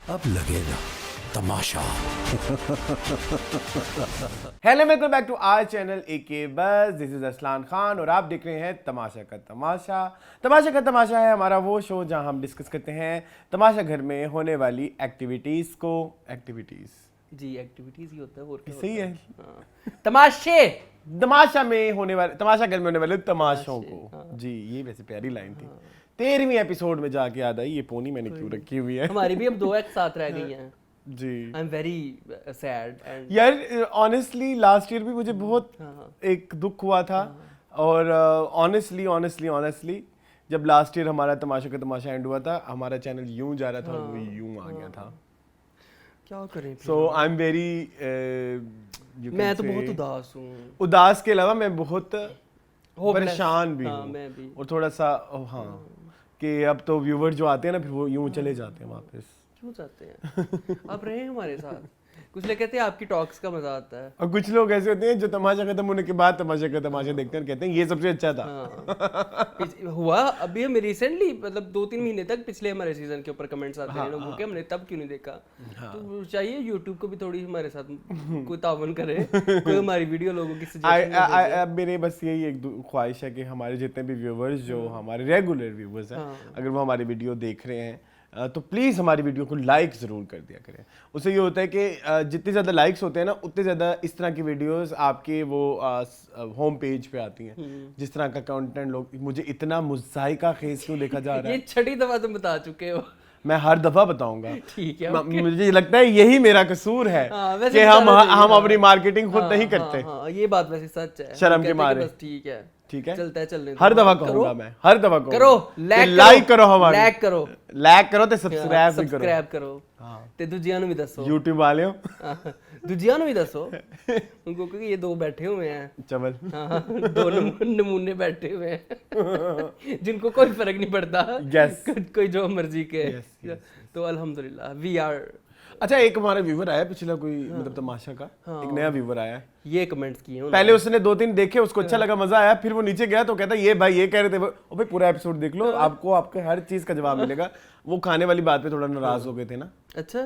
अब लगेगा तमाशा। Hello, welcome back to our channel AK बस। दिस इज असलान खान और आप देख रहे हैं तमाशा का तमाशा। तमाशा का तमाशा है हमारा वो शो जहां हम डिस्कस करते हैं तमाशा घर में होने वाली एक्टिविटीज जी एक्टिविटीज ही होता है और क्या सही होता है। हाँ। तमाशे तमाशा में होने वाले तमाशा घर में होने वाले तमाशों को। हाँ। जी, ये वैसे प्यारी लाइन थी। 13वीं एपिसोड में जाके याद आई, ये पोनी मैंने क्यों रखी हुई है। हमारी भी अब 2 एक साथ रह गई हैं। जी I am very sad and यार, ऑनेस्टली लास्ट ईयर भी मुझे बहुत एक दुख हुआ था। और ऑनेस्टली जब लास्ट ईयर हमारा तमाशा का तमाशा एंड हुआ था, हमारा चैनल यूं जा रहा था और वो यूं आ गया था। क्या करें फिर? सो आई एम वेरी मैं तो बहुत उदास हूँ। उदास के अलावा मैं बहुत Hopeless। परेशान भी हाँ, हूँ। मैं भी। और थोड़ा सा हाँ कि अब तो व्यूवर जो आते हैं ना, फिर वो यूं चले जाते हैं वापस। क्यों चाहते हैं आप रहे हमारे साथ? कुछ लोग कहते हैं आपकी टॉक्स का मजा आता है। और कुछ लोग ऐसे होते हैं जो तमाशा खत्म होने के बाद तमाशा का तमाशा देखते हैं और कहते हैं ये सबसे अच्छा था। हाँ। हुआ अभी हम रिसेंटली मतलब 2-3 महीने तक पिछले हमारे सीजन के ऊपर कमेंट्स आते हैं लोगों के, हमने तब क्यों नहीं देखा। तो चाहिए यूट्यूब को भी थोड़ी हमारे साथ कोई तावन करे, कोई हमारी वीडियो लोगों की सजेशन। मेरे बस यही एक ख्वाहिश है कि हमारे जितने भी व्यूवर्स जो हमारे रेगुलर व्यूवर्स हैं, अगर वो हमारी वीडियो देख रहे हैं तो प्लीज़ हमारी वीडियो को लाइक ज़रूर कर दिया करें। उससे ये होता है कि जितने ज़्यादा लाइक्स होते हैं ना, उतने ज़्यादा इस तरह की वीडियोस आपके वो होम पेज पे आती हैं। जिस तरह का कंटेंट लोग, मुझे इतना मुज़ाहिका खेज क्यों देखा जा रहा ये है, 6ठी दफा तुम बता चुके हो। मैं हर दफ़ा बताऊंगा। ठीक है, मुझे लगता है यही मेरा कसूर है हाँ, वैसे कि बताना चाहिए, हम हाँ। अपनी मार्केटिंग खुद नहीं करते। हाँ, ये बात वैसे सच है। शर्म हम के कहते हैं कि मारे। बस ठीक है, ठीक है, चलता है, चलने दो। हर दफा करो, कहूंगा मैं, हर दफा कहूंगा करो, लाइक करो हमारे, लाइक करो ते सब्सक्राइब भी करो। सब्सक्राइब करो ते दूजियां ਨੂੰ ਵੀ ਦੱਸੋ। YouTube वाले दूजियां ਨੂੰ ਵੀ ਦੱਸੋ उनको, क्योंकि ये 2 बैठे हुए हैं। चवल हाँ, 2 नमूने बैठे हुए हैं जिनको कोई फर्क नहीं पड़ता। Yes। कोई जो मर्जी के। Yes। तो अल्हम्दुलिल्लाह वी आर। अच्छा, एक हमारा व्यूवर आया पिछला कोई मतलब तमाशा का, एक नया व्यूवर आया है। ये कमेंट्स किए हैं पहले उसने 2-3 देखे, उसको अच्छा लगा, मजा आया, फिर वो नीचे गया तो कहता ये भाई ये कह रहे थे ओ भाई पूरा एपिसोड देख लो, आपको आपके हर चीज का जवाब मिलेगा। वो खाने वाली बात पे थोड़ा नाराज हो गए थे ना। अच्छा,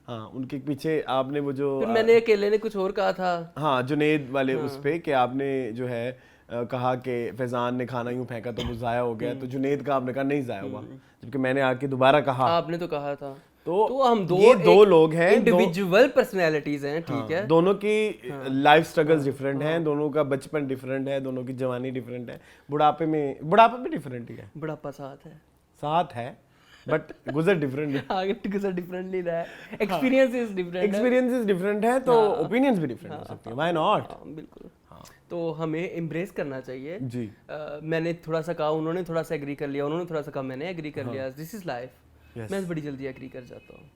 हाँ, उनके पीछे आपने वो जो फिर मैंने अकेले ने कुछ और कहा था। हाँ जुनेद वाले उस पे कि आपने जो है कहा कि फैजान ने खाना यूं फेंका तो वो जाया हो गया, तो जुनेद का आपने कहा नहीं जाया हुआ, जबकि मैंने आके दोबारा कहा। आपने तो कहा था। तो हम ये दो लोग हैं, इंडिविजुअल पर्सनैलिटीज हैं, ठीक है। दोनों की लाइफ स्ट्रगल्स डिफरेंट हैं, दोनों का बचपन डिफरेंट है, दोनों की जवानी डिफरेंट है, बुढ़ापा में डिफरेंट ही है। बुढ़ापा साथ है बट गुजर डिफरेंट है। आगे गुजर डिफरेंट नहीं रहा है, एक्सपीरियंसेस डिफरेंट है, तो ओपिनियंस भी डिफरेंट हो सकते हैं, व्हाई नॉट। बिल्कुल। तो हमें एम्ब्रेस करना चाहिए जी। मैंने थोड़ा सा कहा, उन्होंने थोड़ा सा एग्री कर लिया, उन्होंने थोड़ा सा कहा, मैंने एग्री कर लिया। This is life. मैं बड़ी जल्दी एग्री कर जाता हूँ।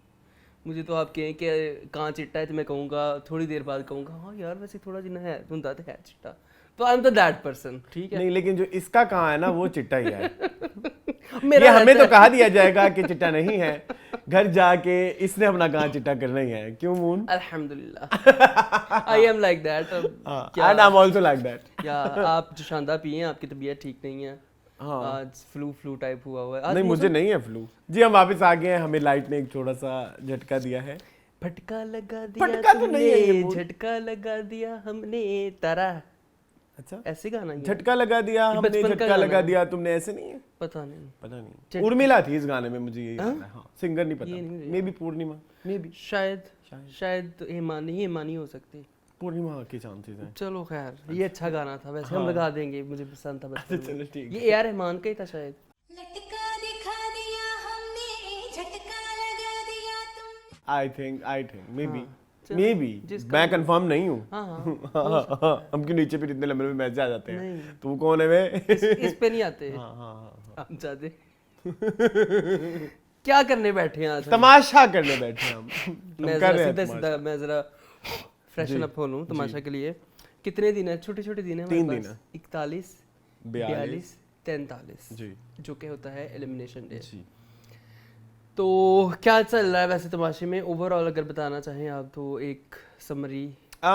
मुझे तो आप कहें कि कहाँ चिट्टा है तो मैं कहूँगा, थोड़ी देर बाद कहूँगा हाँ यार वैसे थोड़ा जिन्ना है तुम दाते है चिट्टा, तो I am the that person, ठीक है। नहीं, लेकिन जो इसका कहाँ है ना वो चिट्टा ही है। मेरा ये हमें तो कहा दिया जाएगा कि चिट्टा नहीं है, घर जाके इसने अपना कहाँ चिट्टा करना ही है। क्यों मून? अल्हम्दुलिल्लाह I am like that. And I am also like that. क्या आप जो शानदार पिए, आपकी तबीयत ठीक नहीं है? आज फ्लू टाइप हुआ हुआ है। नहीं, मुझे नहीं है फ्लू जी। हम वापस आ गए हैं, हमें लाइट ने एक थोड़ा सा झटका दिया है। फटका लगा दिया फटका तो नहीं है ये, झटका लगा दिया हमने तारा। अच्छा, ऐसे गाना है? झटका लगा दिया हमने, बचपन का झटका गाना लगा है। दिया तुमने, ऐसे नहीं है? पता नहीं। उर्मिला थी इस गाने में, मुझे यही याद है। हाँ, सिंगर नहीं पता, ये नहीं may be Purnima, may be शायद हेमानी हो सकती। पूर्णिमा के चांसेस हैं। चलो खैर, ये अच्छा गाना था वैसे, हम लगा देंगे, मुझे पसंद था बचपन में। चलो ठीक ये ए.आर. रहमान का ही था शायद। लटका दिखा दिया हमने, झटका लगा दिया तुम। आई थिंक मे बी मैं कंफर्म नहीं हूँ। हम क्यों नीचे फिर इतने लंबे लंबे मैसेज आ जाते हैं, तू कौन है वे? इस पे नहीं आते। हम चाहते क्या करने बैठे हैं आज? तमाशा करने बैठे हम। मैं जरा फ्रेशन अप हो लूं तमाशा के लिए। कितने दिन है? छोटे दिन है, 3 दिन है। 41, 42, 43 जी, जो कि होता है एलिमिनेशन डे। जी। तो क्या चल रहा है वैसे तमाशे में ओवरऑल अगर बताना चाहें आप तो एक समरी?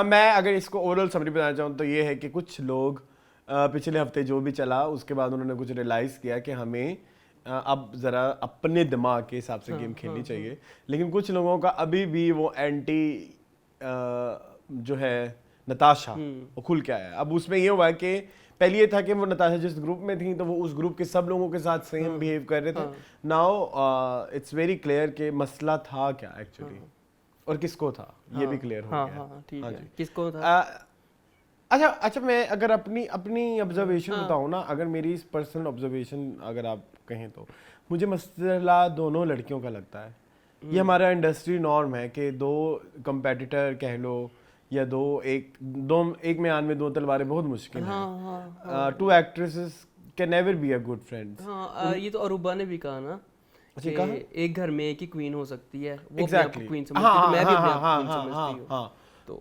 मैं अगर इसको ओवरऑल समरी बताना चाहूँ तो ये है कि कुछ लोग पिछले हफ्ते जो भी चला उसके बाद उन्होंने कुछ रियलाइज़ किया कि हमें अब ज़रा अपने दिमाग के हिसाब से गेम खेलनी चाहिए, लेकिन कुछ लोगों का अभी भी वो एंटी जो है नताशा वो खुल के आया है। अब उसमें ये हुआ है कि पहले ये था कि वो नताशा जिस ग्रुप में थी तो वो उस ग्रुप के सब लोगों के साथ सेम बिहेव कर रहे थे। नाउ इट्स वेरी क्लियर कि मसला था क्या एक्चुअली और किसको था, ये भी क्लियर हो गया। ठीक है, किसको था? अच्छा मैं अगर अपनी ऑब्जर्वेशन बताऊं ना, अगर मेरी पर्सनल ऑब्जर्वेशन अगर आप कहें तो मुझे मसला दोनों लड़कियों का लगता है। ये हमारा इंडस्ट्री नॉर्म है कि दो कंपेटिटर कह लो या एक म्यान में दो तलवारें बहुत मुश्किल है। Two actresses can never be a good friends. ये तो अरूबा ने भी कहा ना कि एक घर में एक ही क्वीन हो सकती है। वो एग्जैक्टली क्वीन समझती है, तो मैं भी अपने आप क्वीन समझती हूँ।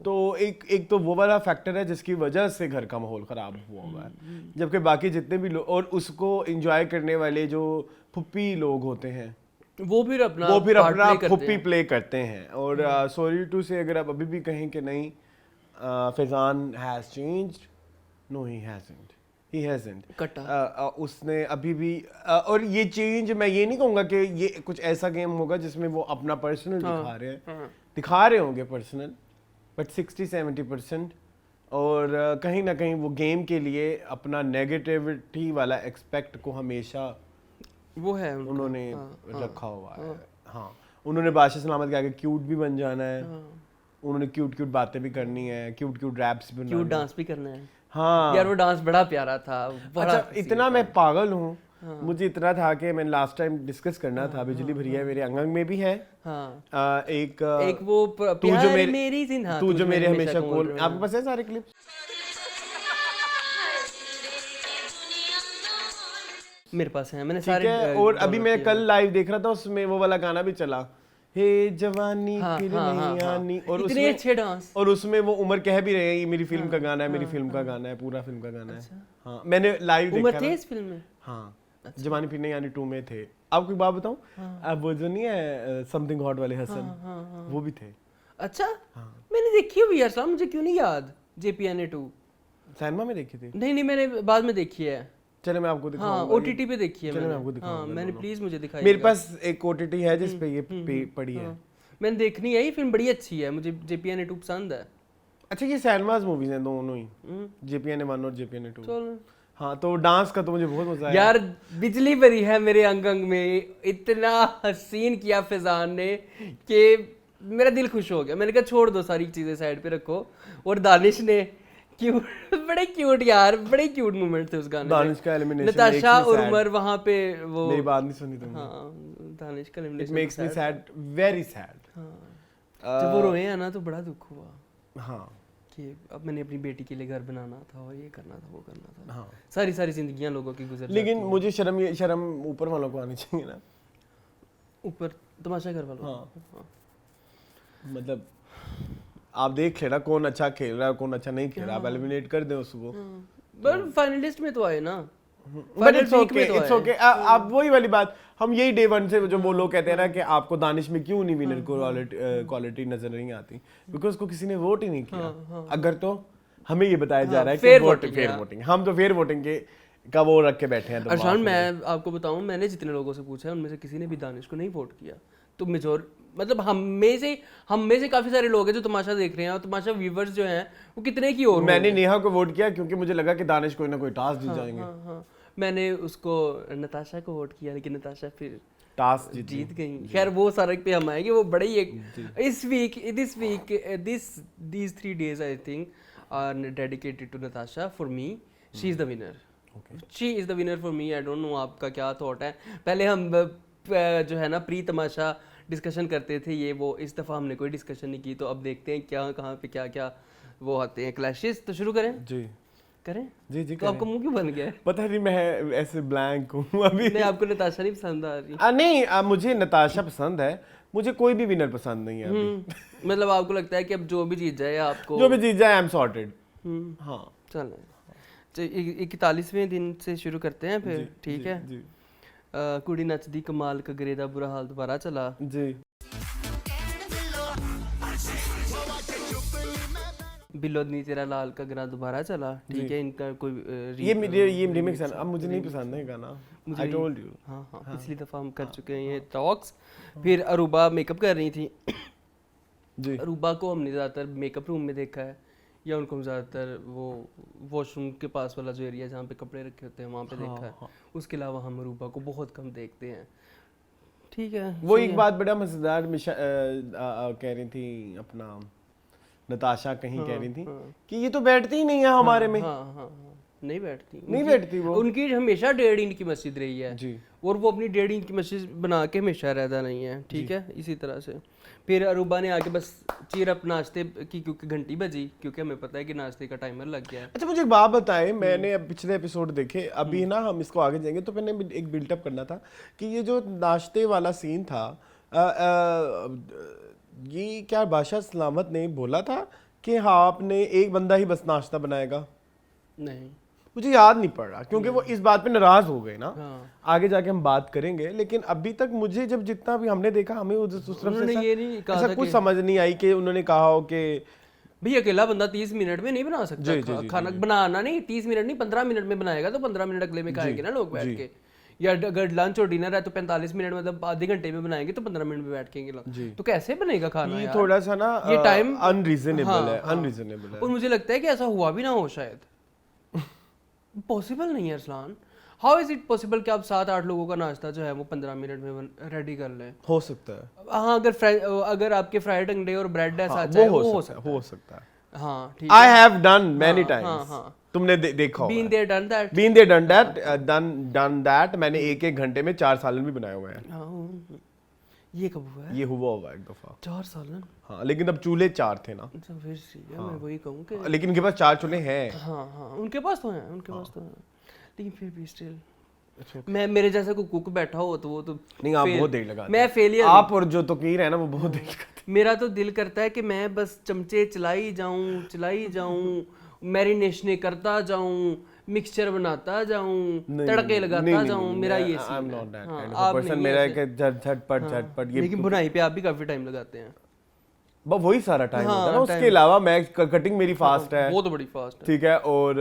तो एक तो वो वाला फैक्टर है जिसकी वजह से घर का माहौल खराब हुआ हुआ है, जबकि बाकी जितने भी लोग और उसको एंजॉय करने वाले जो फुप्पी लोग होते हैं वो फिर अपना फुप्पी प्ले करते हैं। और सॉरी टू से अगर आप अभी भी कहें कि नहीं Faizan has changed, no he hasn't उसने अभी भी और ये चेंज मैं ये नहीं कहूँगा कि ये कुछ ऐसा गेम होगा जिसमें वो अपना पर्सनल दिखा रहे होंगे पर्सनल, बट 60-70% और कहीं ना कहीं वो गेम के लिए अपना नेगेटिविटी वाला एक्सपेक्ट को हमेशा वो है उन्होंने रखा हुआ है। हाँ, उन्होंने बादशाह सलामत के आगे क्यूट भी बन जाना है, उन्होंने क्यूट बातें भी करनी है, क्यूट रैप्स भी, क्यूट डांस भी करना है। हाँ यार वो डांस बड़ा प्यारा था। अच्छा इतना मैं पागल हूँ, मुझे इतना था कि मैंने लास्ट टाइम डिस्कस करना था, बिजली भरिया मेरे अंगंग में भी है। एक वो तू जो मेरे हमेशा कॉल, आपके पास है सारे क्लिप्स? मेरे पास है, मैंने सारे। और अभी मैं कल लाइव देख रहा था, उसमें वो वाला गाना भी चला, हे जवानी फिर नहीं आनी, और इतने अच्छे डांस। और उसमें वो उमर कह भी रहे हैं ये मेरी फिल्म का गाना है, मेरी फिल्म का गाना है, पूरा फिल्म का गाना है। हाँ मैंने लाइव देखा। उमर थे इस फिल्म में? हाँ जवानी फिर नहीं आनी 2 में थे। आपको एक बात बताऊं, अब वो जो नहीं है समथिंग हॉट वाले हसन, वो भी थे। अच्छा मैंने देखी हुई यार, मुझे क्यों नहीं याद। JPNA 2 सिनेमा में देखी थी? नहीं मैंने बाद में देखी है। चलो मैं आपको दिखाऊंगा। हाँ OTT पे देखी है। चलो मैं आपको दिखाऊंगा। हाँ मैंने, प्लीज मुझे दिखाइए। मेरे पास एक OTT है जिस पे ये पड़ी है। मैंने देखनी है, ये फिल्म बड़ी अच्छी है, मुझे JPNA 2 पसंद है। अच्छा ये सिनेमाज मूवीज हैं दोनों ही, JPNA 1 और JPNA 2। चलो हाँ तो डांस का तो मुझे बहुत मजा आया यार। बिजली भरी है मेरे अंग में, इतना हसीन किया फैजान ने कि मेरा दिल खुश हो गया। मैंने कहा छोड़ दो सारी चीजें साइड पे रखो। और दानिश ने बड़े क्यूट यार, बड़े क्यूट मोमेंट थे उस गाने में। दानिश का एलिमिनेशन, नताशा और उमर वहां पे वो, मेरी बात नहीं सुनी तुमने? हाँ दानिश का elimination makes me sad, very sad. जब वो रोए हैं ना तो बड़ा दुख हुआ। हाँ कि अब मैंने अपनी बेटी के लिए घर बनाना था, और ये करना था, वो करना था। हाँ सारी जिंदगियां लोगों की गुजर लेकिन मुझे शर्म ऊपर वालों को आनी चाहिए ना, ऊपर तमाशा घर वालों। हाँ मतलब आप देख लेना कौन अच्छा खेल रहा है कौन अच्छा नहीं खेल रहा, आप एलिमिनेट कर दे उसको। पर फाइनलिस्ट में तो आए ना, बट इट्स ओके। आप वही वाली बात, हम यही डे 1 से जो वो लोग कहते हैं ना कि आपको दानिश में क्यों नहीं विनर को क्वालिटी नजर नहीं आती, बिकॉज को किसी ने वोट ही नहीं किया। अगर तो हमें ये बताया जा रहा है कि फेयर वोटिंग, हम तो फेयर वोटिंग के का वो रख के बैठे हैं। अरशान मैं आपको बताऊं, मैंने जितने लोगों से पूछा है उनमें से किसी ने भी दानिश को नहीं वोट किया। तो मतलब हम में से काफी सारे लोग हैं जो तमाशा देख रहे हैं, और तमाशा व्यूअर्स जो हैं वो कितने की और मैंने नेहा को वोट किया क्योंकि मुझे लगा कि दानिश कोई ना कोई टास्क जीत जाएंगे। हाँ। मैंने उसको नताशा को वोट किया, लेकिन नताशा फिर टास्क जीत गई। खैर वो सारे पे हम आएंगे, वो बड़े ही एक these 3 days I think are dedicated to Natasha. For me she is the winner. She is the winner for me. I don't know आपका क्या थॉट है। पहले हम जो है ना प्री तमाशा डिस्कशन करते थे ये वो, इस दफ़ा हमने कोई डिस्कशन नहीं की, तो अब देखते हैं क्या कहाँ पे क्या वो आते हैं क्लैशेस। तो शुरू करें? जी करें जी तो आपका मुंह क्यों बन गया है? पता नहीं, मैं ऐसे ब्लैंक हूँ अभी। नहीं आपको नताशा नहीं पसंद आ रही? नहीं मुझे नताशा पसंद है, मुझे कोई भी विनर पसंद नहीं है अभी। मतलब आपको लगता है कि अब जो भी जीत जाए आपको, जो भी जीत जाए आई एम सॉर्टेड। हाँ चलें। तो 41वें दिन से शुरू करते हैं फिर, ठीक है? जी। कुड़ी नचदी कमाल कगरे दा बुरा हाल दोबारा चला जी। बिलो नी तेरा लाल का गाना दोबारा चला, ठीक है? इनका कोई ये रिमिक्स है, अब मुझे नहीं पसंद है गाना। मुझे I told you. हाँ हाँ पिछली दफ़ा हम कर चुके हैं ये टॉक्स। फिर अरूबा मेकअप कर रही थी। जी अरूबा को हमने ज़्यादातर मेकअप रूम में देखा है, या उनको हम ज़्यादातर वो वॉशरूम के पास वाला जो एरिया जहाँ पे कपड़े रखे होते हैं वहाँ पे देखा है। उसके अलावा हम अरूबा को बहुत कम देखते हैं। ठीक है, वो एक बात बड़ा मजेदार कह रही थी अपना नताशा कहीं कह रही थी कि ये तो बैठती ही नहीं है हमारे में। हाँ हाँ हाँ नहीं बैठती, नहीं बैठती वो। उनकी हमेशा 1.5 इंच की मस्जिद रही है जी। और वो अपनी 1.5 इंच की मस्जिद बना के हमेशा रहता नहीं है। ठीक है, इसी तरह से फिर अरूबा ने आके बस चीर अप नाश्ते की क्योंकि घंटी बजी, क्योंकि हमें पता है कि नाश्ते का टाइमर लग गया है। अच्छा मुझे एक बात बताएं, मैंने अब पिछले एपिसोड देखे, अभी ना हम इसको आगे जाएंगे तो मैंने एक बिल्डअप करना था कि ये जो नाश्ते वाला सीन था ये क्या बादशाह सलामत ने बोला था कि हाँ आपने एक बंदा ही बस नाश्ता बनाएगा? नहीं, मुझे याद नहीं पड़ रहा क्योंकि वो इस बात पे नाराज हो गए ना। हाँ। आगे जाके हम बात करेंगे, लेकिन अभी तक मुझे जब जितना भी हमने देखा हमें उस तरफ उन्होंने से ये नहीं कहा ऐसा था कुछ कि- समझ नहीं आई कि उन्होंने कहा हो कि भाई अकेला बंदा 30 मिनट में नहीं बना सकता। जी, जी, जी, खाना बनाना नहीं 30 मिनट नहीं 15 मिनट में बनाएगा तो 15 मिनट अगले में खाएंगे ना लोग बैठ के। या अगर लंच और डिनर है तो 45 मिनट मतलब आधे घंटे में बनाएंगे तो 15 मिनट में बैठ के तो कैसे बनेगा खाना ये यार? थोड़ा सा ना ये टाइम अनरीजनेबल है, अनरीजनेबल है। और मुझे लगता है कि ऐसा हुआ भी ना हो शायद। पॉसिबल नहीं है Arsalan. How is it possible कि आप 7-8 लोगों का नाश्ता जो है वो 15 मिनट में रेडी कर लें? हो सकता है, हाँ अगर आपके फ्राइड अंडे और ब्रेड है साथ वो चाहे हो वो हो सकता है, सकता हो सकता है। है। हाँ ठीक आई है, हैव डन मेनी हाँ, टाइम्स। हाँ। तुमने देखा बीन होगा, there done that. Been there done that, done that. मैंने एक घंटे में 4 सालन भी बनाए हुए हैं। ये कब हुआ है? ये हुआ होगा एक दफा। 4 सालन? हाँ लेकिन अब चूल्हे 4 थे ना, अच्छा फिर ठीक है, मैं वही कहूँ कि लेकिन इनके पास 4 चूल्हे हैं। हाँ हाँ उनके पास तो हैं, उनके पास तो हैं, लेकिन फिर भी स्टिल मैं मेरे जैसा कोई कुक बैठा हो तो वो तो नहीं आप fail- बहुत देर लगाते मैं फेलियर। आप और जो तकीर है ना वो बहुत देर लगाते मेरा तो दिल करता है कि मैं बस चमचे चलाई जाऊं मैरिनेशन करता जाऊं, मिक्सचर बनाता जाऊं, तड़के लगाता जाऊं। मेरा ये I am seen not that है। काइंड हाँ, ऑफ आप पर्सन। नहीं मेरा ऐसे। है कि झटपट ये लेकिन बुनाई पे आप भी काफी टाइम लगाते हैं। बस वही सारा टाइम हाँ, होता है ना। time- उसके अलावा मैं कटिंग मेरी फास्ट है, बहुत बड़ी फास्ट है। ठीक है, और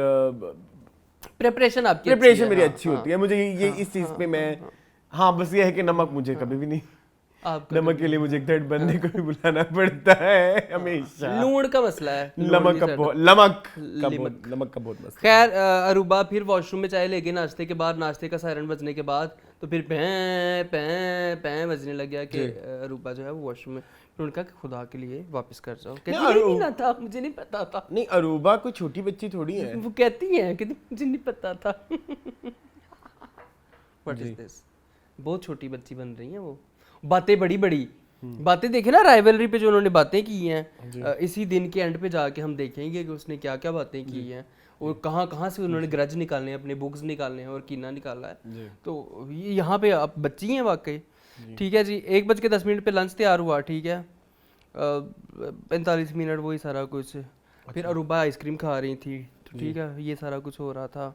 प्रिपरेशन आपकी प्रिपरेशन अच्छी मेरी है, अच्छी होती है। मुझे ये इस चीज पे मैं हाँ बस ये है कि नमक मुझे कभी भी नहीं, आपका नमक के लिए मुझे एक थर्ड बंदे को भी बुलाना पड़ता है हमेशा। लूण का मसला है, लूण नमक नहीं का सहता। बहुत नमक का बहुत मसला। खैर अरूबा फिर वॉशरूम में चाय लेके नाश्ते के बाद, नाश्ते का सायरन बजने के बाद तो फिर पैं पैं पैं बजने लग गया कि अरूबा जो है वो वॉशरूम में। फिर उन्होंने कहा कि खुदा के लिए वापस कर जाओ। कहती है, नहीं ना था, मुझे नहीं पता था। नहीं अरूबा कोई छोटी बच्ची थोड़ी है। वो कहती है कि मुझे नहीं पता था। What is this? बहुत छोटी बच्ची बन रही है वो। बातें बड़ी बड़ी बातें देखे ना राइवलरी पे जो उन्होंने बातें की हैं, इसी दिन के एंड पे जाके हम देखेंगे कि उसने क्या क्या बातें की हैं और कहाँ कहाँ से उन्होंने ग्रज निकालने हैं, अपने बुक्स निकालने हैं और कीना निकाला है। तो ये यहाँ पे अब बच्ची हैं वाकई। ठीक है जी, 1:10 पे लंच तैयार हुआ। ठीक है, 45 मिनट वही सारा कुछ। फिर अरूबा आइसक्रीम खा रही थी, तो ठीक है ये सारा कुछ हो रहा था।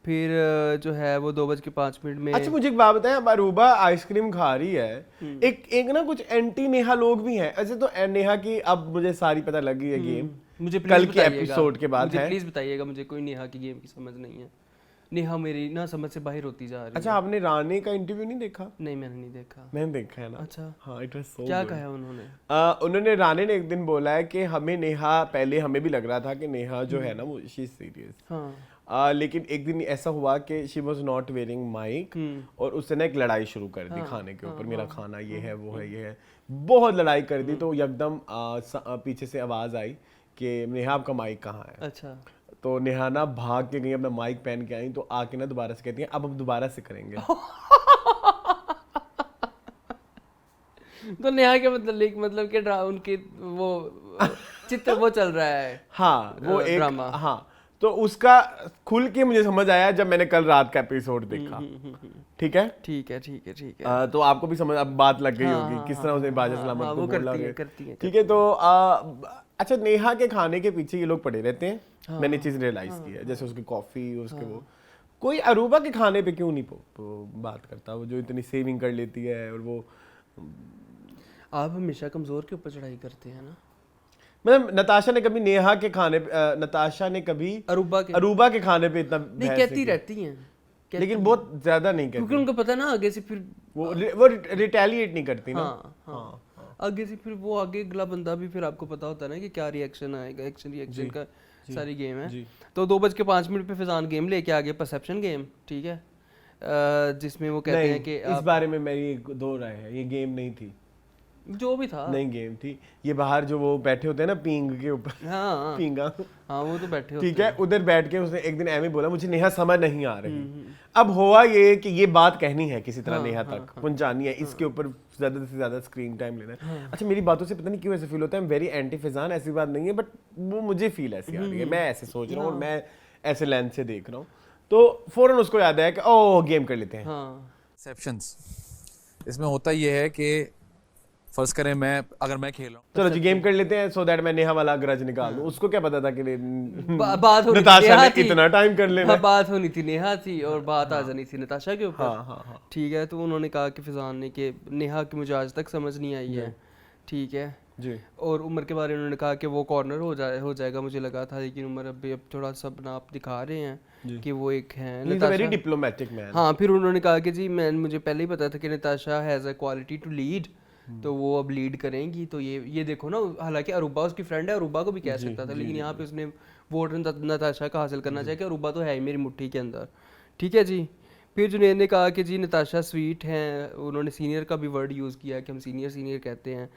फिर जो है वो 2:05 में। अच्छा मुझे एक बात बताएं, अब अरूबा आइसक्रीम खा रही है, एक ना कुछ एंटी नेहा लोग भी हैं। ऐसे तो नेहा की अब मुझे सारी पता लग गई है गेम, मुझे कल के एपिसोड के बाद है। प्लीज बताइएगा, मुझे कोई नेहा की गेम की समझ नहीं है। नेहा मेरी ना समझ से बाहर होती जा रही है। अच्छा आपने रानी का इंटरव्यू नहीं देखा? नहीं मैंने नहीं देखा। मैंने देखा है ना। अच्छा हाँ इट वाज सो क्या कहा उन्होंने? उन्होंने रानी ने एक दिन बोला है कि हमें नेहा, पहले हमें भी लग रहा था कि नेहा जो है ना वो शी इज सीरियस, हाँ लेकिन एक दिन ऐसा हुआ कि she was not wearing mic और उसने ना एक लड़ाई शुरू कर दी खाने के ऊपर। मेरा खाना ये है वो है ये है, बहुत लड़ाई कर दी। तो एकदम पीछे से आवाज आई कि नेहा आपका माइक कहाँ है? अच्छा तो नेहा ना भाग के गई, अपना माइक पहन के आई, तो आके ना दोबारा से कहती है अब हम दोबारा से करेंगे। तो नेहा के मतलब कि उनके वो चित्र वो चल रहा है। हाँ वो एक ड्रामा। हाँ तो उसका खुल के मुझे समझ आया जब मैंने कल रात का एपिसोड देखा। ठीक है ठीक है ठीक है ठीक है। तो आपको भी समझ अब बात लग गई होगी किस तरह उसने बादशाह सलामत को बोला है। करती है। ठीक है तो अच्छा नेहा के खाने के पीछे ये लोग पड़े रहते हैं। मैंने चीज रियलाइज की है, जैसे उसकी कॉफी उसके वो कोई अरूबा के खाने पे क्यों नहीं बात करता, वो जो इतनी सेविंग कर लेती है। और वो आप हमेशा कमजोर के ऊपर चढ़ाई करते हैं ना। मतलब नताशा ने कभी नेहा के खाने पे नताशा ने कभी अरूबा के अरूबा के खाने पे इतना नहीं बहस कहती की। रहती हैं। लेकिन बहुत ज्यादा नहीं क्योंकि करती, उनको पता है ना आगे से फिर वो रिटेलिएट नहीं करती ना। हाँ आगे से फिर वो आगे अगला बंदा भी फिर आपको पता होता है ना कि क्या रिएक्शन आएगा, एक्शन रिएक्शन का सारी गेम है। तो 2:05 पे फिजान गेम लेके आ गए, परसेप्शन गेम, ठीक है, जिसमें वो कहते हैं कि इस बारे में मेरी एक दो राय है, ये गेम नहीं थी, जो भी था नहीं गेम थी, ये बाहर जो वो बैठे होते हैं ना पींग के ऊपर, हाँ पींगा, हाँ वो तो बैठे होते ठीक है, उधर बैठ के उसने एक दिन एमी बोला मुझे नेहा समझ नहीं आ रही। अब हुआ ये कि ये बात कहनी है किसी तरह नेहा तक पहुंचानी है, इसके ऊपर ज्यादा से ज्यादा स्क्रीन टाइम लेना है। अच्छा मेरी बातों से पता नहीं क्यों ऐसे फील होता है, वेरी एंटी फिजान, ऐसी बात नहीं है, बट वो मुझे फील ऐसी आ रही है, मैं ऐसे सोच रहा हूँ और मैं ऐसे लेंस से देख रहा हूँ, तो फौरन उसको याद आया कि ओह गेम कर लेते हैं। परसेप्शंस इसमें होता ये है कि फर्ज करें अगर मैं खेल रहा हूँ, चलो जी गेम कर लेते हैं, सो दैट मैं नेहा वाला ग्रज निकाल दूं। उसको क्या पता था कि बात होनी नताशा ने थी, इतना टाइम कर लेना। हाँ, बात होनी थी नेहा थी और बात आ जानी थी नताशा के ऊपर। हाँ। ठीक है, तो उन्होंने कहा कि फिजान ने कि नेहा की मुझे आज तक समझ नहीं आई है, ठीक है जी, और उमर के बारे में उन्होंने कहा कि वो कॉर्नर हो जाएगा, मुझे लगा था, लेकिन उमर अब थोड़ा सा अपना आप दिखा रहे हैं कि वो एक है वेरी डिप्लोमेटिक मैन। हाँ, फिर उन्होंने कहा कि जी मुझे पहले ही पता था कि Natasha has a quality to lead, तो वो अब लीड करेंगी। तो ये देखो ना, हालांकि अरूबा उसकी फ्रेंड है, अरूबा को भी कह सकता था, लेकिन यहाँ पे उसने वोट नताशा का हासिल करना चाहिए कि अरूबा तो है ही मेरी मुट्ठी के अंदर, ठीक है जी। फिर जुनैद ने कहा कि जी नताशा स्वीट हैं, उन्होंने सीनियर का भी वर्ड यूज़ किया कि हम सीनियर कहते हैं,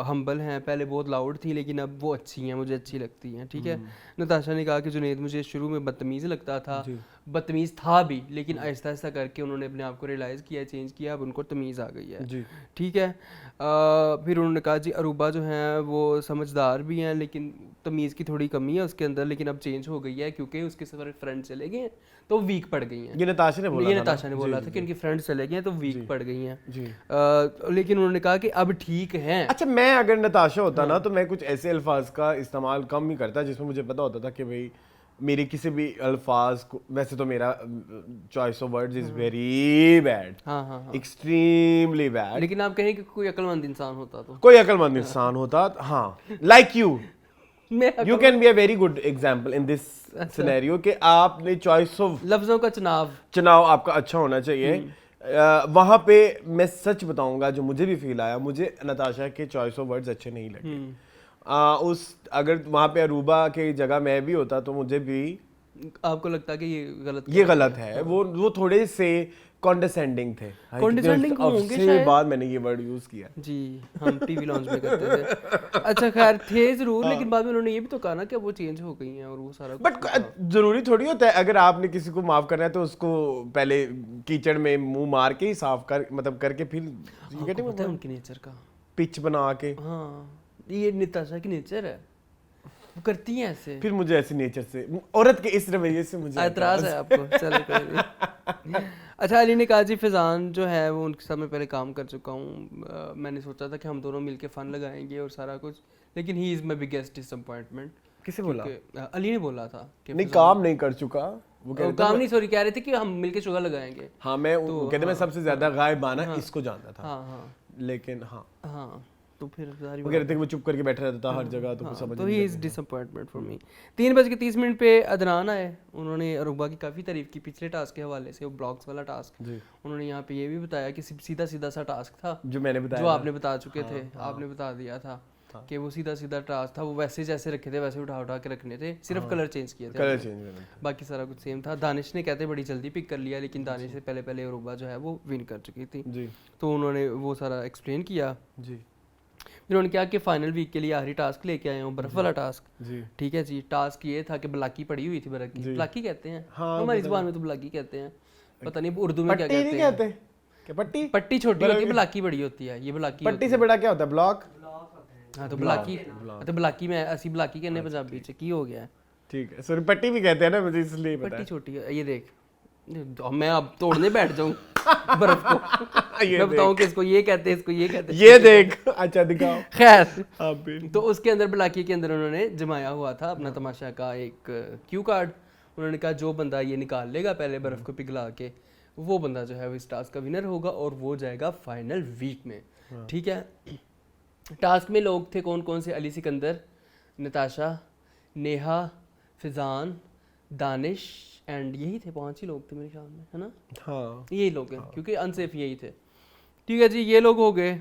हम्बल हैं, पहले बहुत लाउड थी लेकिन अब वो अच्छी हैं, मुझे अच्छी लगती हैं, ठीक है। नताशा ने कहा कि जुनैद मुझे शुरू में बदतमीज़ लगता था, बदतमीज़ था भी, लेकिन आहिस्ता आहिस्ता करके उन्होंने अपने आप को रियलाइज़ किया, चेंज किया, अब उनको तमीज़ आ गई है, ठीक है। फिर उन्होंने कहा जी अरूबा जो हैं वो समझदार भी हैं, लेकिन तमीज़ की थोड़ी कमी है उसके अंदर, लेकिन अब चेंज हो गई है क्योंकि उसके सारे फ्रेंड चले गए हैं तो वीक पड़ गई हैं। ये नताशा ने बोला था कि उनके फ्रेंड्स चले गए हैं तो वीक पड़ गई हैं, लेकिन उन्होंने कहा कि अब ठीक हैं। अच्छा मैं अगर नताशा होता ना तो मैं कुछ ऐसे अल्फाज का इस्तेमाल कम ही करता जिसमें मुझे पता होता था कि भाई मेरे किसी भी अल्फाज को, वैसे तो मेरा choice of words is very bad, extremely bad, लेकिन आप कहें कि कोई अक्लमंद इंसान होता तो, कोई अक्लमंद इंसान होता, हाँ, like you can be a very good example in this scenario कि आपने चॉइस ऑफ लफ्जों का चुनाव आपका अच्छा होना चाहिए। वहां पे मैं सच बताऊंगा जो मुझे भी फील आया, मुझे नताशा के चॉइस ऑफ वर्ड्स अच्छे नहीं लगे। अगर वहां पे अरूबा की जगह मैं भी होता तो मुझे भी आपको लगता कि ये गलत है। वो थोड़े से कॉन्डेसेंडिंग थे, कॉन्डेसेंडिंग होंगे शायद, बाद मैंने ये वर्ड यूज किया जी, हम टीवी लॉन्च में करते थे। अच्छा खैर थे जरूर, लेकिन बाद में उन्होंने ये भी तो कहा ना कि वो चेंज हो गई हैं और वो सारा, बट जरूरी थोड़ी होता है अगर आपने किसी को माफ करना है तो उसको पहले कीचड़ में मुंह मार के ही साफ कर, मतलब करके फिर पता है उनकी नेचर का, पिच बना के। हाँ, ये नताशा की नेचर है, वो करती हैं ऐसे। फिर मुझे ऐसे नेचर से, औरत के इस रवैये से मुझे एतराज है आपको, चलो कोई नहीं। अच्छा, अली ने कहा जी फिजान जो है वो उनके साथ मैं पहले काम कर चुका हूँ, मैंने सोचा था कि हम दोनों मिलके फन लगाएंगे और सारा कुछ, लेकिन he is my biggest disappointment. किसे बोला? अली ने बोला था कि नहीं काम नहीं कर चुका, वो काम नहीं, सॉरी, कह रहे थे कि हम मिलके शुगर लगाएंगे। हाँ, मैं कहते मैं सबसे ज्यादा गायबाना इसको जानता था। हाँ, लेकिन हाँ, तो फिर सारी वो कह रहे थे कि वो चुप करके बैठा रहता था हर जगह, तो कुछ समझ तो he is disappointment for me. 3:30 पे अदनान आए, उन्होंने अरूबा की काफ़ी तारीफ की पिछले टास्क के हवाले से, वो ब्लॉग्स वाला टास्क। उन्होंने यहाँ पे ये भी बताया कि सीधा सा टास्क था जो मैंने बताया, जो आपने बता चुके थे, आपने बता दिया था कि वो सीधा टास्क था, वो वैसे जैसे रखे थे वैसे उठा के रखने थे, सिर्फ कलर चेंज किए थे, बाकी सारा कुछ सेम था। दानिश ने कहते बड़ी जल्दी पिक कर लिया, लेकिन दानिश से पहले अरूबा जो है वो विन कर चुकी थी, तो उन्होंने वो सारा एक्सप्लेन किया जी। फिर उन्होंने कहा कि फाइनल वीक के लिए आखिरी टास्क लेके आए हूँ, बर्फ वाला टास्क, ठीक है जी। टास्क ये था कि ब्लाकी पड़ी हुई थी, बर्फ की ब्लाकी कहते हैं, हमारी जुबान में तो ब्लाकी कहते हैं, पता नहीं उर्दू में क्या कहते हैं। पट्टी छोटी होती है, ब्लाकी बड़ी होती है, ये ब्लाकी। पट्टी से बड़ा क्या होता है? ब्लॉक। हाँ, तो ब्लाकी, तो ब्लाकी में असी ब्लाकी कहने पंजाबी च की हो गया, ठीक है, सॉरी पट्टी भी कहते हैं ना, मुझे इसलिए पता है। पट्टी छोटी है, ये देख, मैं अब तोड़ने बैठ जाऊं बर्फ को, मैं बताऊं कि इसको ये कहते हैं, इसको ये कहते हैं, ये देख, अच्छा दिखाओ। खैर, तो उसके अंदर ब्लाकी के अंदर उन्होंने जमाया हुआ था अपना तमाशा का एक क्यू कार्ड। उन्होंने कहा जो बंदा ये निकाल लेगा पहले बर्फ को पिघला के, वो बंदा जो है वो इस टास्क का विनर होगा और वो जाएगा फाइनल वीक में, ठीक है। टास्क में लोग थे कौन कौन से? अली सिकंदर, नताशा, नेहा, फिजान, दानिश एंड यही थे 5 ही लोग थे मेरे ख्याल में, है ना? हाँ यही लोग हैं क्योंकि अनसेफ यही थे। ठीक है जी, ये लोग हो गए।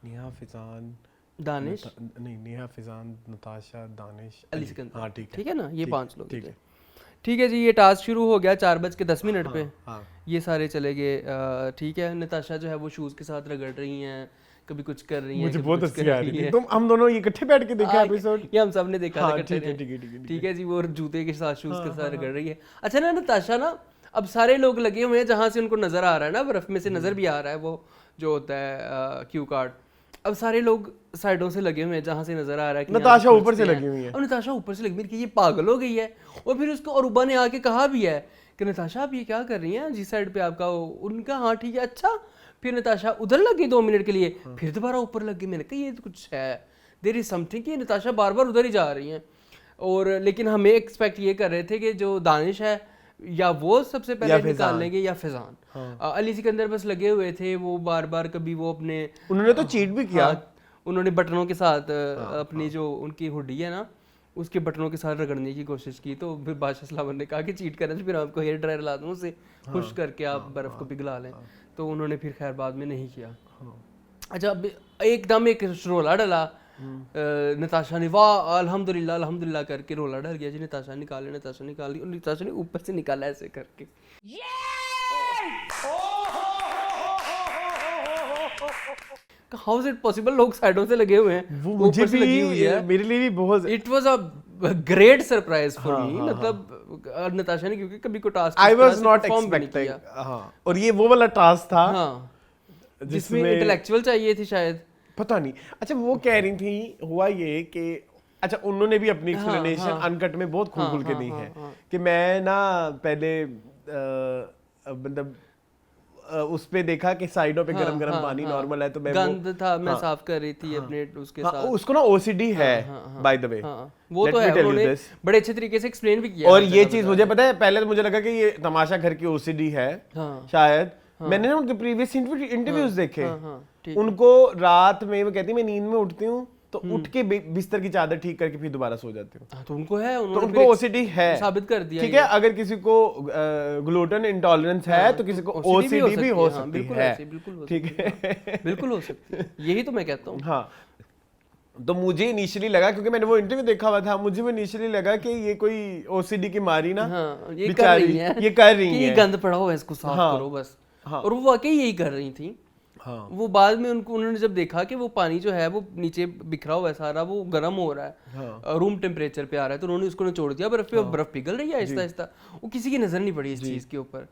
नेहा फिजान दानिश, नहीं नेहा फिजान, नताशा, दानिश, अली सिकंदर। हाँ ठीक है, ठीक है ना, ये 5 लोग ठीक थे। है। ठीक है जी, ये टास्क शुरू हो गया 4:10 पे। हाँ ये सारे चले गए। ठीक है, नताशा जो है वो शूज़ के साथ रगड़ रही हैं, कभी कुछ कर रही हैं, मुझे कभी बहुत कुछ हंसी कर आ रही रही थी। हैं। तुम हम दोनों ये इकट्ठे बैठ के देखा हाँ, एपिसोड? ये हम सब ने देखा था हाँ, इकट्ठे ठीक है, ने। ठीक है, ठीक है, ठीक है जी, वो जूते के साथ शूज़ के साथ रगड़ रही है। अच्छा ना, नताशा ना अब सारे लोग लगे हुए हैं जहाँ से उनको नज़र आ रहा है ना, बर्फ़ में से नज़र भी आ रहा है वो जो होता है क्यू कार्ड। अब सारे लोग साइडों से लगे हुए हैं जहाँ से नजर आ रहा है कि नताशा यहाँ ऊपर से हैं। लगी हुई है। अब नताशा ऊपर से लगी हुई है कि ये पागल हो गई है। और फिर उसको अरूबा ने आके कहा भी है कि नताशा आप ये क्या कर रही हैं जिस साइड पे आपका उनका, हाँ ठीक है। अच्छा, फिर नताशा उधर लग गई 2 मिनट के लिए, फिर दोबारा ऊपर लग गई। मैंने कहा ये तो कुछ है, देयर इज समथिंग कि नताशा बार बार उधर ही जा रही हैं। और लेकिन हमें एक्सपेक्ट ये कर रहे थे कि जो दानिश है या वो सबसे पहले निकाल लेंगे या फैजान। अली सिकंदर बस लगे हुए थे, वो बार बार कभी वो अपने, उन्होंने तो चीट भी किया। उन्होंने बटनों के साथ अपनी जो उनकी हुडी है ना उसके बटनों के साथ रगड़ने की कोशिश की। तो फिर बादशाह सलामत ने कहा कि चीट करने से फिर आपको हेयर ड्रायर ला दूँ, उसे खुश करके आप बर्फ़ को पिघला लें। तो उन्होंने फिर खैर बाद में नहीं किया। अच्छा, अब एकदम एक रोला डला नताशा ने, वाह अल्हम्दुलिल्लाह अल्हम्दुलिल्लाह करके रोला डल गया जी। नताशा निकाले, नताशा निकाली, और नताशा ने ऊपर से निकाला ऐसे करके। How is it possible? लोग साइडों से लगे हुए हैं, वो ऊपर मुझे से लगी हुई भी, है। मेरे लिए भी बहुत, it was a great surprise for me. मतलब नताशा ने क्योंकि कभी को task I was not expecting. हाँ, और ये वो वाला टास्क था जिसमें इंटेलेक्चुअल चाहिए थी शायद, पता नहीं। अच्छा, वो कह रही थी, हुआ ये कि अच्छा उन्होंने भी अपनी एक्सप्लेनेशन अनकट में बहुत खुल के दी है कि मैं ना पहले मतलब उस पे देखा कि साइडों पे गरम गरम पानी नॉर्मल है, तो मैं गंद था, मैं साफ कर रही थी अपने उसके साथ। उसको ना ओसीडी है बाय द वे, वो तो है, उन्होंने बड़े अच्छे तरीके से एक्सप्लेन भी किया। और ये चीज मुझे पता है, पहले तो मुझे लगा कि ये तमाशा घर की ओसीडी है शायद। मैंने ना उनके प्रीवियस इंटरव्यूज देखे, उनको रात में वो कहती मैं नींद में उठती हूँ तो उठ के बिस्तर की चादर ठीक करके फिर दोबारा सो जाती हूँ। तो उनको है, तो उनको ओसीडी है, साबित कर दिया। ठीक है, अगर किसी को ग्लूटेन इंटॉलरेंस है तो किसी को ओसीडी भी हो सकती है, ठीक है, बिल्कुल हो सकती है। यही तो मैं कहता हूँ। हाँ, तो मुझे इनिशियली लगा, क्योंकि मैंने वो इंटरव्यू देखा हुआ था, मुझे वो इनिशियली लगा कि ये कोई ओसीडी की मारी ना, ये कर रही है, ये कर रही है, गंद पड़ा हुआ है इसको साफ करो बस। और वो वाकई यही कर रही थी। हाँ। वो बाद में उन्होंने जब देखा कि वो पानी जो है वो नीचे बिखरा हुआ है सारा, वो गर्म हो रहा है, रूम टेम्परेचर पे आ रहा है, तो उन्होंने उसको निचोड़ दिया बर्फ पे, और बर्फ पिघल रही है आहिस्ता आहिस्ता। वो किसी की नजर नहीं पड़ी इस चीज के ऊपर,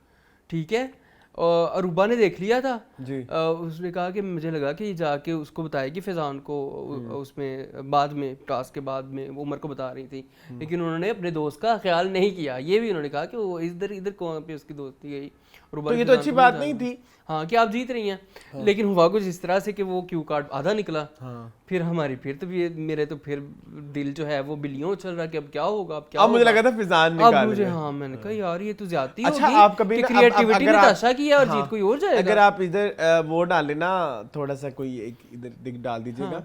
ठीक है। और अरूबा ने देख लिया था जी। उसने कहा कि मुझे लगा कि जाके उसको बताएगी फैजान को, उसमें बाद में टास्क के बाद में वो उमर को बता रही थी, लेकिन उन्होंने अपने दोस्त का ख्याल नहीं किया। ये भी उन्होंने कहा कि वो इधर इधर कौन पे उसकी दोस्ती गई। तो ये तो अच्छी बात नहीं थी, हाँ, कि आप जीत रही हैं। लेकिन हुआ कुछ इस तरह से कि वो क्यू कार्ड आधा निकला। फिर हमारी मेरे तो फिर दिल जो है वो बिल्लियों चल रहा कि अब क्या होगा, अब क्या होगा। मुझे लगा था फिजान निकालेगा। अब मुझे, हाँ, मैंने कहा यार ये तो ज्यादती होगी। अच्छा, आप कभी क्रिएटिविटी नताशा की है और जीत कोई और जाएगा। अगर आप इधर वो डाले ना, थोड़ा सा कोई एक इधर डाल दीजिएगा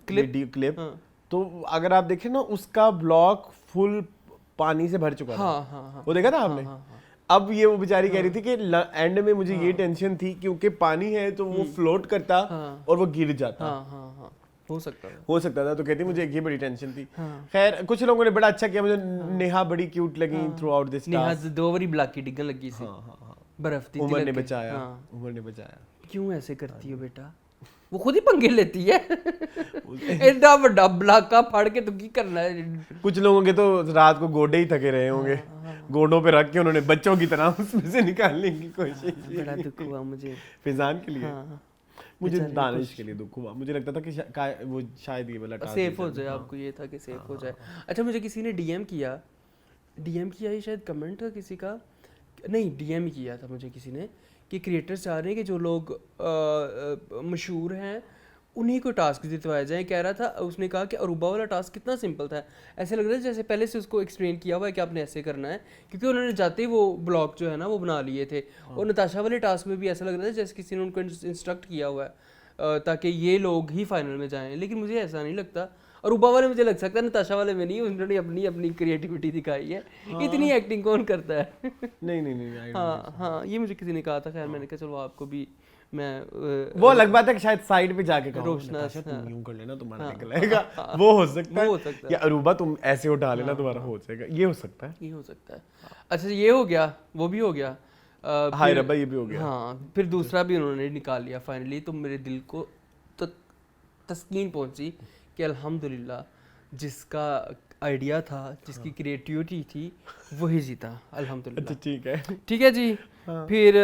क्लिप, तो अगर आप देखें ना उसका ब्लॉक फुल पानी से भर चुका था। वो देखा था आपने? अब ये वो बेचारी कह रही थी कि एंड में मुझे ये टेंशन थी क्योंकि पानी है तो वो फ्लोट करता और वो गिर जाता। हो सकता था। तो कहती मुझे ये बड़ी टेंशन थी। खैर, कुछ लोगों ने बड़ा अच्छा किया, मुझे नेहा बड़ी क्यूट लगी थ्रू आउट दिस नेहा 2 बारी ब्लैकी डिगन लगी सी, बर्फ थी, उमर ने बचाया। क्यों ऐसे करती हो बेटा? वो खुद ही पंगे लेती है। एडा बड़ा ब्लाका फाड़ के तो की करना है। कुछ लोगों के तो रात को गोडे ही थके रहे होंगे, गोडों पे रख के उन्होंने बच्चों की तरह उसमें से निकालने की कोशिश की। बड़ा दुख हुआ मुझे फिजान के लिए। मुझे दानिश के लिए दुख हुआ। मुझे लगता था कि वो शायद ये वाला सेफ हो जाए, आपको ये था कि सेफ हो जाए। अच्छा, मुझे किसी ने डीएम किया ही शायद, कमेंट था किसी का, नहीं डीएम किया था मुझे किसी ने कि क्रिएटर्स चाह रहे हैं कि जो लोग मशहूर हैं उन्हीं को टास्क जितवाया जाए। कह रहा था, उसने कहा कि अरूबा वाला टास्क कितना सिंपल था, ऐसे लग रहा है जैसे पहले से उसको एक्सप्लेन किया हुआ है कि आपने ऐसे करना है, क्योंकि उन्होंने जाते ही वो ब्लॉग जो है ना वो बना लिए थे। और नताशा वाले टास्क में भी ऐसा लग रहा है जैसे किसी ने उनको इंस्ट्रक्ट किया हुआ है ताकि ये लोग ही फाइनल में जाएं, लेकिन मुझे ऐसा नहीं लगता। अरूबा वाले मुझे लग सकता है नताशा वाले में नहीं, उन्होंने अपनी अपनी क्रिएटिविटी दिखाई है। इतनी एक्टिंग कौन करता है? नहीं हाँ, ये मुझे किसी ने कहा था, खैर मैंने कहा चलो आपको भी मैं वो अलग बात है कि शायद साइड पे जाके कहो रोशना, नताशा तुम यूं कर लेना तुम्हारा निकल आएगा, वो हो सकता है, या अरूबा तुम ऐसे उठा लेना तुम्हारा हो जाएगा, ये हो सकता है। ये हो सकता है। अच्छा ये हो गया, वो भी हो गया। हाय रब्बा ये भी हो गया। हाँ, फिर दूसरा भी उन्होंने निकाल लिया फाइनली, तो मेरे दिल को तो तस्कीन पहुंची कि अल्हम्दुलिल्लाह जिसका आइडिया था, जिसकी क्रिएटिविटी थी, वही जीता अल्हम्दुलिल्लाह। अच्छा ठीक है जी। फिर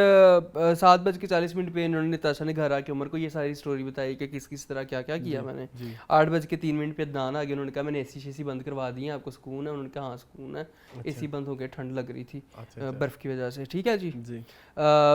7:40 पे इन्होंने नताशा ने घर आके उमर को ये सारी स्टोरी बताई कि किस तरह क्या क्या किया मैंने। 8:03 पे अदनान आ गया, उन्होंने कहा मैंने एसी शेसी बंद करवा दी है, आपको सुकून है? उन्होंने कहा हाँ सुकून है। एसी बंद हो गया, ठंड लग रही थी बर्फ़ की वजह से। ठीक है जी।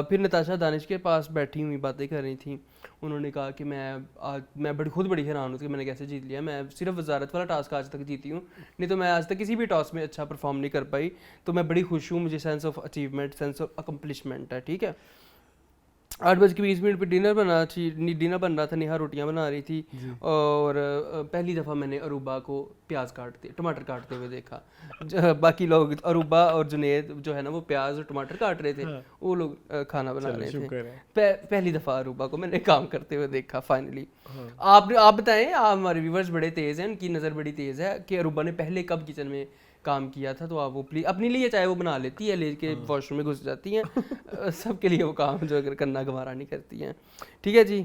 फिर नताशा दानिश के पास बैठी हुई बातें कर रही थी। उन्होंने कहा कि मैं खुद बड़ी हैरान हूँ कि मैंने कैसे जीत लिया। मैं सिर्फ वजारत वाला टास्क आज तक जीती हूँ, नहीं तो मैं आज तक किसी भी टास्क में अच्छा परफॉर्म नहीं कर पाई। तो मैं बड़ी खुश हूँ, मुझे sense of achievement, sense of accomplishment है। ठीक है। 8:20 पे डिनर बन रहा था, नेहा रोटियां बना रही थी और पहली दफ़ा मैंने अरूबा को टमाटर काटते हुए देखा। बाकी लोग अरूबा और जुनेद जो है ना वो प्याज और टमाटर काट रहे थे, वो लोग खाना बना रहे थे। पहली दफ़ा अरूबा को मैंने काम करते हुए देखा फाइनली। आप बताएं, आप हमारे व्यूवर्स बड़े तेज़ हैं, उनकी नज़र बड़ी तेज़ है कि अरूबा ने पहले कब किचन में काम किया था। तो आप वो प्लीज अपने लिए चाहे वो बना लेती है, लेके वॉशरूम में घुस जाती हैं, सबके लिए वो काम जो अगर करना गवारा नहीं करती हैं। ठीक है जी।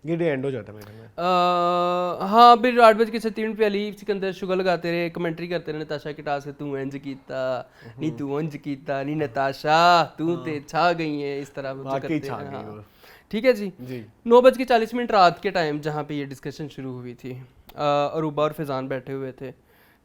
ये डे एंड हो जाता है मेरा। हाँ, फिर 8:36 पे अली सिकंदर शुगर लगाते रहे, कमेंट्री करते रहे नताशा के टास्क से, तू इंज कीता नहीं, तू इंज कीता नहीं, नताशा तू ते छा गई है, इस तरह वो करते हैं। हाँ ठीक है जी। 9:40 रात के टाइम जहाँ पे ये डिस्कशन शुरू हुई थी, अरूबा और फैजान बैठे हुए थे।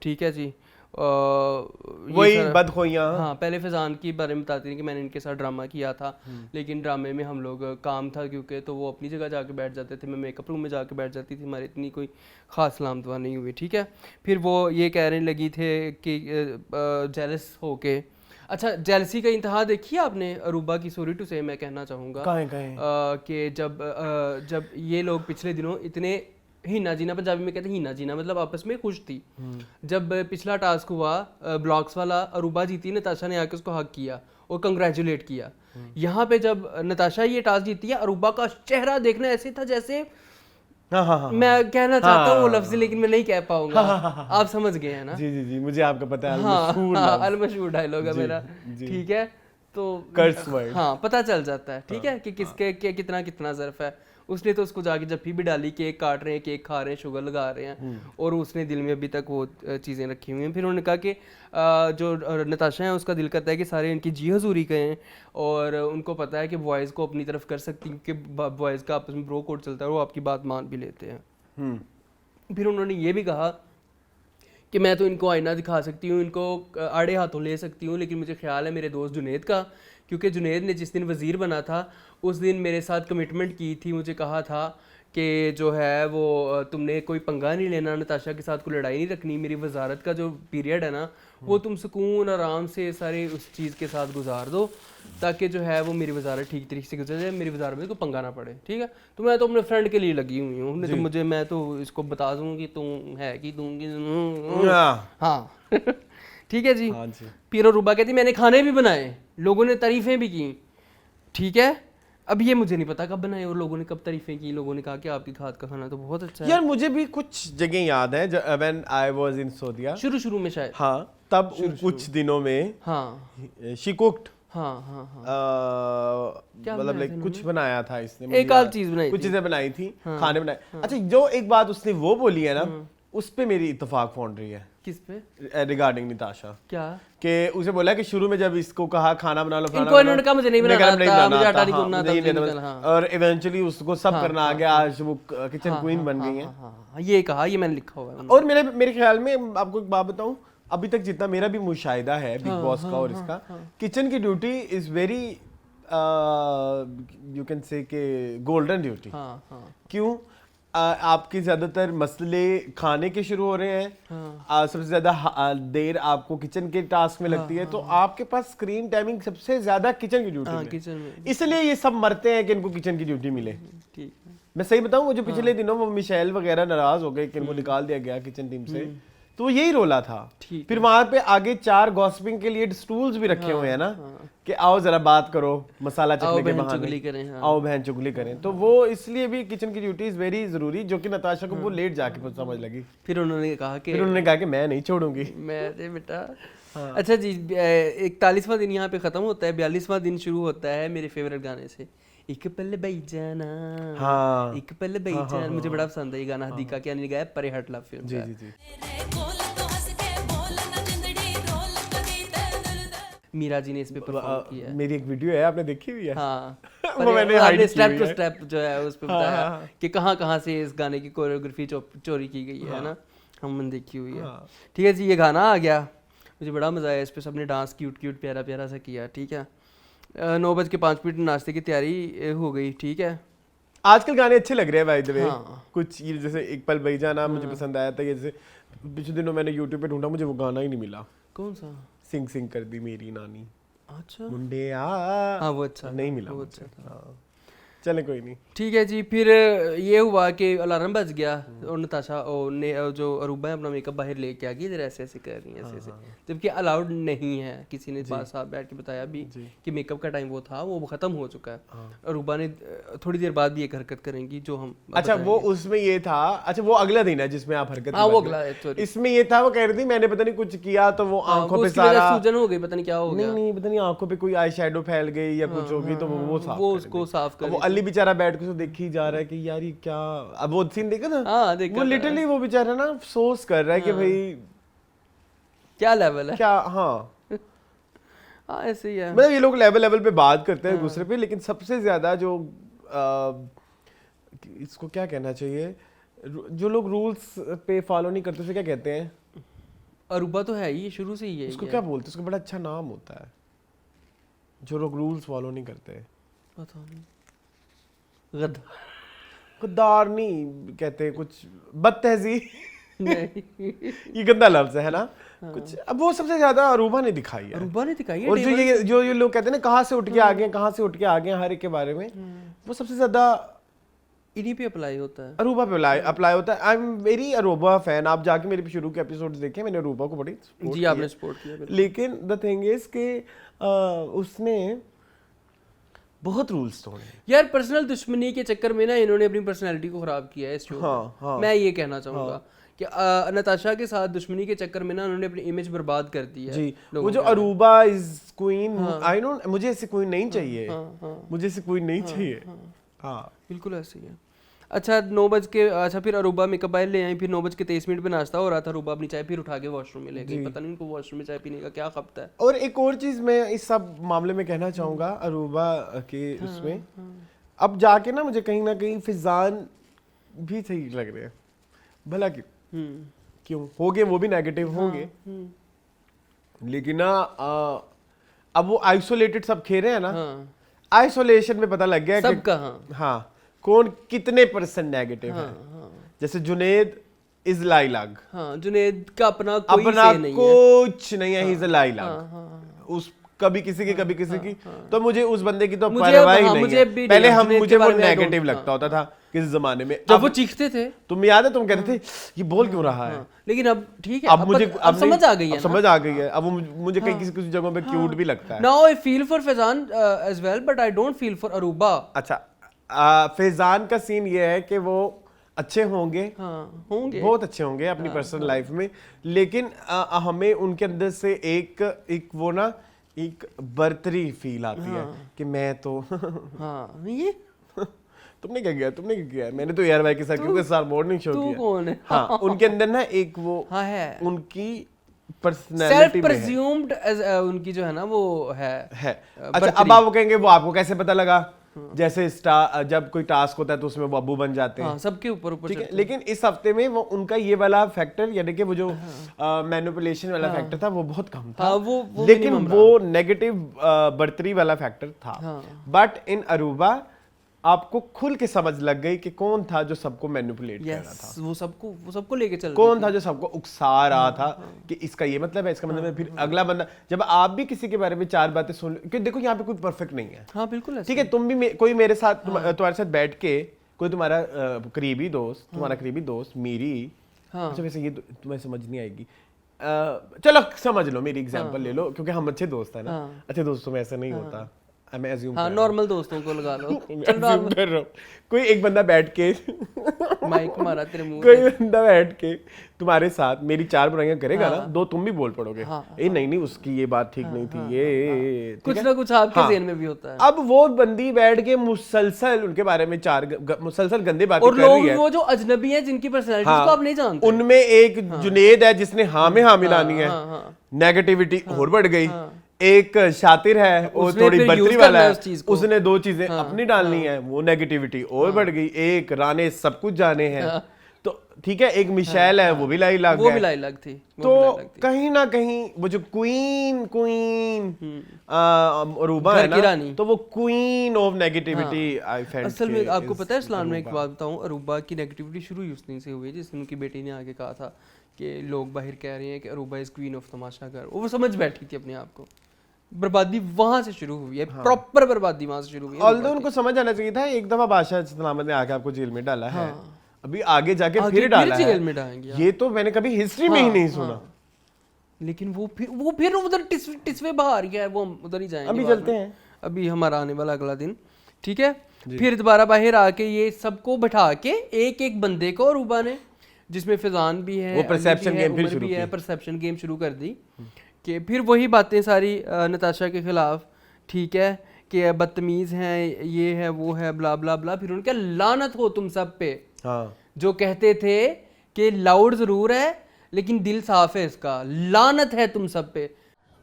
ठीक है जी। वही बदखोइयाँ। हाँ, पहले फैजान की बारे में बताती हैं कि मैंने इनके साथ ड्रामा किया था, लेकिन ड्रामे में हम लोग काम था क्योंकि, तो वो अपनी जगह जाके बैठ जाते थे, मैं मेकअप रूम में जाके बैठ जाती थी, हमारी इतनी कोई ख़ास सलाम दुआ नहीं हुई। ठीक है। फिर वो ये कहने लगी थे कि जेलस होके, अच्छा जेलसी का इंतहा देखी आपने अरूबा की? सॉरी टू से मैं कहना चाहूँगा कि जब ये लोग पिछले दिनों इतने हीना जीना, पंजाबी में कहते हैं हीना जीना, मतलब आपस में खुश थी। जब पिछला टास्क हुआ ब्लॉक्स वाला, अरूबा जीती, नताशा ने आके उसको हक किया और कंग्रेचुलेट किया। यहाँ पे जब नताशा ये टास्क जीती है, अरूबा का चेहरा देखना ऐसे था जैसे मैं कहना चाहता हूँ वो लफ्ज, लेकिन मैं नहीं कह पाऊंगा। आप समझ गए हैं ना? जी, मुझे आपका पता है। अलमशहूर डायलॉग है मेरा। ठीक है, तो हाँ पता चल जाता है। ठीक है कि किसके कितना कितना ज़र्फ है। उसने तो उसको जाके जब भी डाली, केक काट रहे हैं, केक खा रहे हैं, शुगर लगा रहे हैं, और उसने दिल में अभी तक वो चीज़ें रखी हुई हैं। फिर उन्होंने कहा कि जो नताशा है उसका दिल करता है कि सारे इनकी जी हजूरी करें, और उनको पता है कि बॉयज़ को अपनी तरफ कर सकती हैं, कि बॉयज़ का आपस में ब्रो कोड चलता है, वो आपकी बात मान भी लेते हैं। फिर उन्होंने ये भी कहा कि मैं तो इनको आईना दिखा सकती हूँ, इनको आड़े हाथों ले सकती हूँ, लेकिन मुझे ख्याल है मेरे दोस्त जुनेद का, क्योंकि जुनेद ने जिस दिन वज़ीर बना था उस दिन मेरे साथ कमिटमेंट की थी, मुझे कहा था कि जो है वो तुमने कोई पंगा नहीं लेना, नताशा के साथ कोई लड़ाई नहीं रखनी, मेरी वजारत का जो पीरियड है ना वो तुम सुकून आराम से सारे उस चीज़ के साथ गुजार दो, ताकि जो है वो मेरी वजारत ठीक तरीके से गुजर जाए, मेरी वजारत में कोई पंगा ना पड़े। ठीक है। तो मैं तो अपने फ्रेंड के लिए लगी हुई हूँ, नहीं तो मैं तो इसको बता दूँ कि तुम है कि तुम हाँ ठीक है जी। फिर अरूबा कहती मैंने खाने भी बनाए, लोगों ने तारीफ़ें भी की। ठीक है। अब ये मुझे नहीं पता कब बनाए और लोगों ने कब तारीफ़ें की, लोगों ने कहा कि आपकी खाद का खाना तो बहुत अच्छा है। यार मुझे भी कुछ जगह याद है व्हेन आई वाज इन सऊदीया, शुरू में शायद। हाँ तब कुछ दिनों में हाँ शी कुक्ड, मतलब लाइक कुछ बनाया था इसने, एक आध चीज बनाई, कुछ चीजें बनाई थी, खाने बनाए। अच्छा जो एक बात उसने वो बोली है ना, उस पे मेरी इत्तेफाक फोन रही है। किस पे? रिगार्डिंग निताशा। क्या? कि उसे बोला कि शुरू में जब इसको कहा खाना बना लो, इनको इन्होंने कहा मुझे नहीं बनाना था, मुझे आटा नहीं गूंदना था, और इवेंचुअली उसको सब करना आ गया, आज वो किचन क्वीन बन गई हैं। ये कहा, ये मैंने लिखा हुआ है। और मेरे ख्याल में आपको एक बात बताऊं, अभी तक जितना मेरा भी मुशाहिदा है बिग बॉस का और इसका, किचन की duty is very you can say के गोल्डन ड्यूटी। क्यों? आपके ज्यादातर मसले खाने के शुरू हो रहे हैं, सबसे ज्यादा देर आपको किचन के टास्क में लगती है, तो आपके पास स्क्रीन टाइमिंग सबसे ज्यादा किचन की ड्यूटी में, इसलिए ये सब मरते हैं कि इनको किचन की ड्यूटी मिले। मैं सही बताऊं, वो जो पिछले दिनों वो मिशेल वगैरह नाराज हो गए कि इनको निकाल दिया गया किचन टीम से, तो वो यही रोला था। फिर वहां पे आगे 4 गॉसिपिंग के लिए स्टूल्स भी रखे हुए हैं ना, कि आओ जरा बात करो मसाला चखने के बहाने, आओ बहन चुगली करें। तो वो इसलिए भी किचन की ड्यूटी इज वेरी जरूरी, जो कि नताशा को वो लेट जाके समझ लगी। फिर उन्होंने कहा कि मैं नहीं छोड़ूंगी। मैं बेटा अच्छा जी, 41वां दिन यहाँ पे खत्म होता है, 42वां दिन शुरू होता है मेरे फेवरेट गाने से, एक पल भाई जाना। हाँ, एक पल भाई जाना मुझे बड़ा पसंद है ये गाना, हदीका के ने गाया, परे हट लव फिल्म जी जी जी। मीरा जी ने इस पे परफॉर्म किया है। मेरी एक वीडियो है, आपने देखी हुई है? हाँ वो मैंने हाइड की स्टेप हुई टू है। स्टेप जो है उस पे बताया कि कहाँ से इस गाने की कोरियोग्राफी चोरी की गई है ना, हमने देखी हुई है। ठीक है जी, ये गाना आ गया, मुझे बड़ा मजा आया इस पे, सबने डांस क्यूट क्यूट प्यारा प्यारा सा किया। ठीक है, 9:05 नाश्ते की तैयारी हो गई। ठीक है, आजकल गाने अच्छे लग रहे हैं बाय द वे। हाँ। कुछ ये जैसे एक पल भाई जाना मुझे पसंद आया था, ये जैसे पिछले दिनों मैंने YouTube पे ढूंढा, मुझे वो गाना ही नहीं मिला। कौन सा? सिंग सिंग कर दी मेरी नानी, अच्छा मुंडे हाँ वो अच्छा नहीं मिला वो मुझे। अच्छा था। हाँ। चले कोई नहीं। ठीक है जी, फिर ये हुआ कि अलार्म बज गया और नताशा ने जो अरूबा है अपना मेकअप बाहर लेके आ गई, इधर ऐसे ऐसे कर रही है ऐसे ऐसे, जबकि अलाउड नहीं है। किसी ने पास साथ बैठ के बताया भी कि मेकअप का टाइम वो था, वो खत्म हो चुका है। अरूबा ने थोड़ी देर बाद भी एक हरकत करेंगी जो हम अच्छा वो उसमें ये था, अच्छा वो अगला दिन है जिसमें आप हरकत, हाँ वो अगला है, सॉरी। इसमें ये था वो कह रही थी मैंने पता नहीं कुछ किया तो वो आंखों पे सारा सूजन हो गई, पता नहीं क्या हो गया। नहीं पता नहीं आंखों पे कोई आई शेडो फैल गई या कुछ हो गई, तो वो साफ वो कर उसको दी। साफ कर वो अली बेचारा बैठ के देखी जा रहा है कि यार ये क्या, अब वो सीन देखा था? हाँ देखा वो था। लिटरली वो बेचारा ना अफसोस कर रहा है कि भाई क्या लेवल है। क्या, हाँ हाँ ऐसे ही है। मतलब ये लोग लेवल पे बात करते हैं दूसरे पे, लेकिन सबसे ज्यादा जो इसको क्या कहना चाहिए, जो लोग रूल्स पे फॉलो नहीं करते उसे क्या कहते हैं? अरूबा तो है ही, शुरू से ही है। उसको क्या बोलते हैं? उसका बड़ा अच्छा नाम होता है, जो लोग रूल्स फॉलो नहीं करते। पता नहीं, गद्दार नहीं कहते, कुछ बदतहजी नहीं ये गंदा लफ्ज है ना कुछ। अब वो सबसे ज्यादा अरूबा ने दिखाई है, अरूबा ने दिखाई है। और जो ये लोग कहते हैं ना कहाँ से उठ के आ गए, कहाँ से उठ के आ गए हर एक के बारे में, वो सबसे ज्यादा इन्हीं पे अप्लाई होता है, अरूबा पे अप्लाई होता है। आई एम वेरी अरूबा फैन। आप जाके मेरे शुरू के एपिसोड्स देखें, मैंने अरूबा को बड़ी जी आपने सपोर्ट किया। लेकिन द थिंग इज के उसने बहुत रूल्स तोड़े यार। पर्सनल दुश्मनी के चक्कर में ना इन्होंने अपनी पर्सनालिटी को खराब किया है इस शो में। मैं ये कहना चाहूंगा कि नताशा के साथ दुश्मनी के चक्कर में ना उन्होंने अपनी इमेज बर्बाद कर दी है जी। वो जो Aruba is queen, I don't, मुझे ऐसी क्वीन नहीं चाहिए, मुझे ऐसी क्वीन नहीं चाहिए। हाँ बिल्कुल ऐसे ही है। अच्छा 9 अच्छा फिर अरूबा मेकअप बाहर ले आई, फिर 9:23 पे नाश्ता हो रहा था, अरूबा अपनी चाय फिर उठा के वॉशरूम में ले गई। पता नहीं उनको वॉशरूम में चाय पीने का क्या खपता है। और एक और चीज मैं इस सब मामले में कहना चाहूंगा अरूबा के उसमें, अब जाके ना मुझे कहीं ना कहीं फिजान भी सही लग रहे हैं। भला क्यों होंगे, वो भी नेगेटिव होंगे, लेकिन ना अब वो आइसोलेटेड सब खेल रहे हैं ना, आइसोलेशन में पता लग गया सबका। हाँ कौन कितने % नेगेटिव है। जैसे जुनेद इज लाइलाग, जुनेद का अपना अपना कुछ नहीं है, ही इज लाइलाग। उस कभी किसी की कभी किसी की, तो मुझे उस बंदे की तो परवाह ही नहीं है। पहले मुझे वो नेगेटिव लगता होता था किसी जमाने में, जब वो चीखते थे। तुम याद है, तुम कहते थे ये बोल क्यों रहा है, लेकिन अब ठीक है, अब मुझे अब समझ आ गई है, समझ आ गई है। अब वो मुझे कहीं किसी जगहों पे क्यूट भी लगता है। Now I feel for Faizan as well, but I don't feel for Aruba. अच्छा फैजान का सीन ये है कि वो अच्छे होंगे, होंगे बहुत अच्छे होंगे अपनी पर्सनल लाइफ में, लेकिन हमें उनके अंदर से एक वो ना एक बर्तरी फील आती है कि मैं तो ये तुमने क्या किया, मैंने तो यार भाई के साथ क्योंकि सार मॉर्निंग शो किया। कौन है? हाँ उनके अंदर ना एक वो है उनकी पर्सनालिटी में प्रेज्यूम्ड एज उनकी जो है ना वो है। अच्छा अब आप वो कहेंगे वो आपको कैसे पता लगा, जैसे जब कोई टास्क होता है तो उसमें वो अबू बन जाते हैं, सबके ऊपर ठीक है। लेकिन इस हफ्ते में वो उनका ये वाला फैक्टर यानी कि वो जो मैनिपुलेशन वाला फैक्टर था वो बहुत कम था, लेकिन वो नेगेटिव बर्तरी वाला फैक्टर था। बट इन अरूबा आपको खुल के समझ लग गई कि कौन था जो सबको मैनिपुलेट कर रहा था, वो सबको लेके चल, कौन था जो सबको उकसा रहा था कि इसका ये मतलब है, इसका मतलब है। फिर अगला बंदा, जब आप भी किसी के बारे में 4 बातें सुन, क्योंकि देखो यहाँ पे कोई परफेक्ट नहीं है। हाँ बिल्कुल ठीक है, तुम भी कोई मेरे साथ तुम्हारे साथ बैठ के कोई तुम्हारा करीबी दोस्त, तुम्हारा करीबी दोस्त मेरी, हाँ। अच्छा वैसे ये तुम्हें समझ नहीं आएगी, चलो समझ लो, मेरी एग्जांपल ले लो, क्योंकि हम अच्छे दोस्त हैं ना, अच्छे दोस्तों में ऐसा नहीं होता, मैं अज्यूम हाँ नॉर्मल दोस्तों को लगा लो, अज्यूम कर रहा हूँ, कोई एक बंदा बैठ के माइक मारा तेरे मुंह कोई बंदा बैठ के तुम्हारे साथ मेरी 4 बुराइयां करेगा ना, 2 तुम भी बोल पड़ोगे, नहीं उसकी ये बात ठीक नहीं थी, ये कुछ ना कुछ आपके ज़हन में भी होता है। अब वो बंदी बैठ के मुसलसल उनके बारे में मुसलसल गंदे बातें कर रही है, वो जो अजनबी है जिनकी पर्सनैलिटी को आप नहीं जानते, उनमें एक जुनेद है जिसने हाँ में हाँ मिलानी है, नेगेटिविटी और बढ़ गई, एक शातिर है वो थोड़ी बर्तरी वाला है, उसने 2 चीजें अपनी डालनी है, वो नेगेटिविटी और बढ़ गई, एक राने सब कुछ जाने हैं, तो ठीक है, एक मिशेल है वो भी लाई लाग वो भी लाई लाग थी, तो कहीं ना कहीं वो जो क्वीन अरूबा है ना, तो वो queen of negativity I felt. असल में आपको पता है इस्लाम में एक बात बताऊं, अरूबा की नेगेटिविटी शुरू ही उस दिन से हुई है जिस दिन उनकी बेटी ने आगे कहा था कि लोग बाहर कह रहे हैं कि अरूबा इज क्वीन ऑफ तमाशा घर, वो समझ बैठी थी अपने आप को, बर्बादी वहां से शुरू हुई है, प्रॉपर बर्बादी वहां से शुरू हुई है। ऑल्दो उनको समझ आना चाहिए था, एक दफा बादशाह सलामत ने आके आपको जेल में डाला है, अभी आगे जाके फिर डाला है, जेल में डालेंगे, ये तो मैंने कभी हिस्ट्री में ही नहीं सुना, लेकिन वो फिर उधर टिस्वे बाहर गया है, वो हम उधर ही जाएंगे, अभी चलते हैं, अभी हमारा आने वाला अगला दिन, ठीक है, फिर दोबारा बाहर आके ये सबको बैठा के एक एक बंदे को अरूबा ने, जिसमें फिजान भी है, वो परसेप्शन गेम फिर शुरू है, परसेप्शन गेम शुरू कर दी कि फिर वही बातें सारी नताशा के खिलाफ, ठीक है, कि बदतमीज हैं, ये है वो है, ब्ला ब्ला ब्ला, फिर उनका लानत हो तुम सब पे, जो कहते थे कि लाउड जरूर है लेकिन दिल साफ है इसका, लानत है तुम सब पे,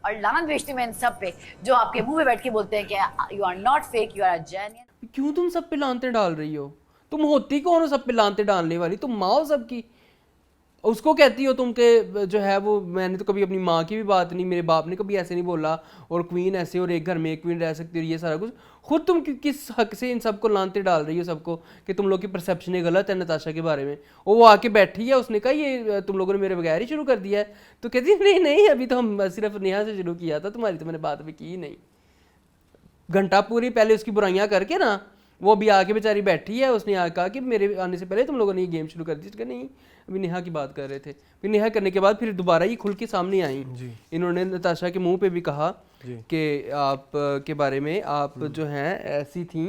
और लानत भेजती मैं इन सब पे जो आपके मुंह पे बैठ के बोलते हैं कि you are not fake, you are a genuine. क्यों तुम सब पे लानते डाल रही हो, तुम होती कौन हो सब पे लानते डालने वाली, तुम माँ हो सबकी, उसको कहती हो तुम के जो है वो, मैंने तो कभी अपनी माँ की भी बात नहीं, मेरे बाप ने कभी ऐसे नहीं बोला, और क्वीन ऐसे और एक घर में एक क्वीन रह सकती है, ये सारा कुछ खुद तुम किस हक से इन सबको लानते डाल रही हो सबको कि तुम लोग की परसेप्शन गलत है नताशा के बारे में। वो आके बैठी है, उसने कहा ये तुम लोगों ने मेरे बगैर ही शुरू कर दिया है, तो कहती है नहीं नहीं अभी तो हम सिर्फ नेहा से शुरू किया था, तुम्हारी तो मैंने बात अभी की नहीं, घंटा पूरी पहले उसकी बुराइयां करके ना वो अभी आके बेचारी बैठी है, उसने आके कहा कि मेरे आने से पहले तुम लोगों ने ये गेम शुरू कर दी, उसका नहीं अभी नेहा की बात कर रहे थे, फिर नेहा करने के बाद फिर दोबारा ये खुल के सामने आई, इन्होंने नताशा के मुंह पे भी कहा कि आप के बारे में आप जो हैं ऐसी थी,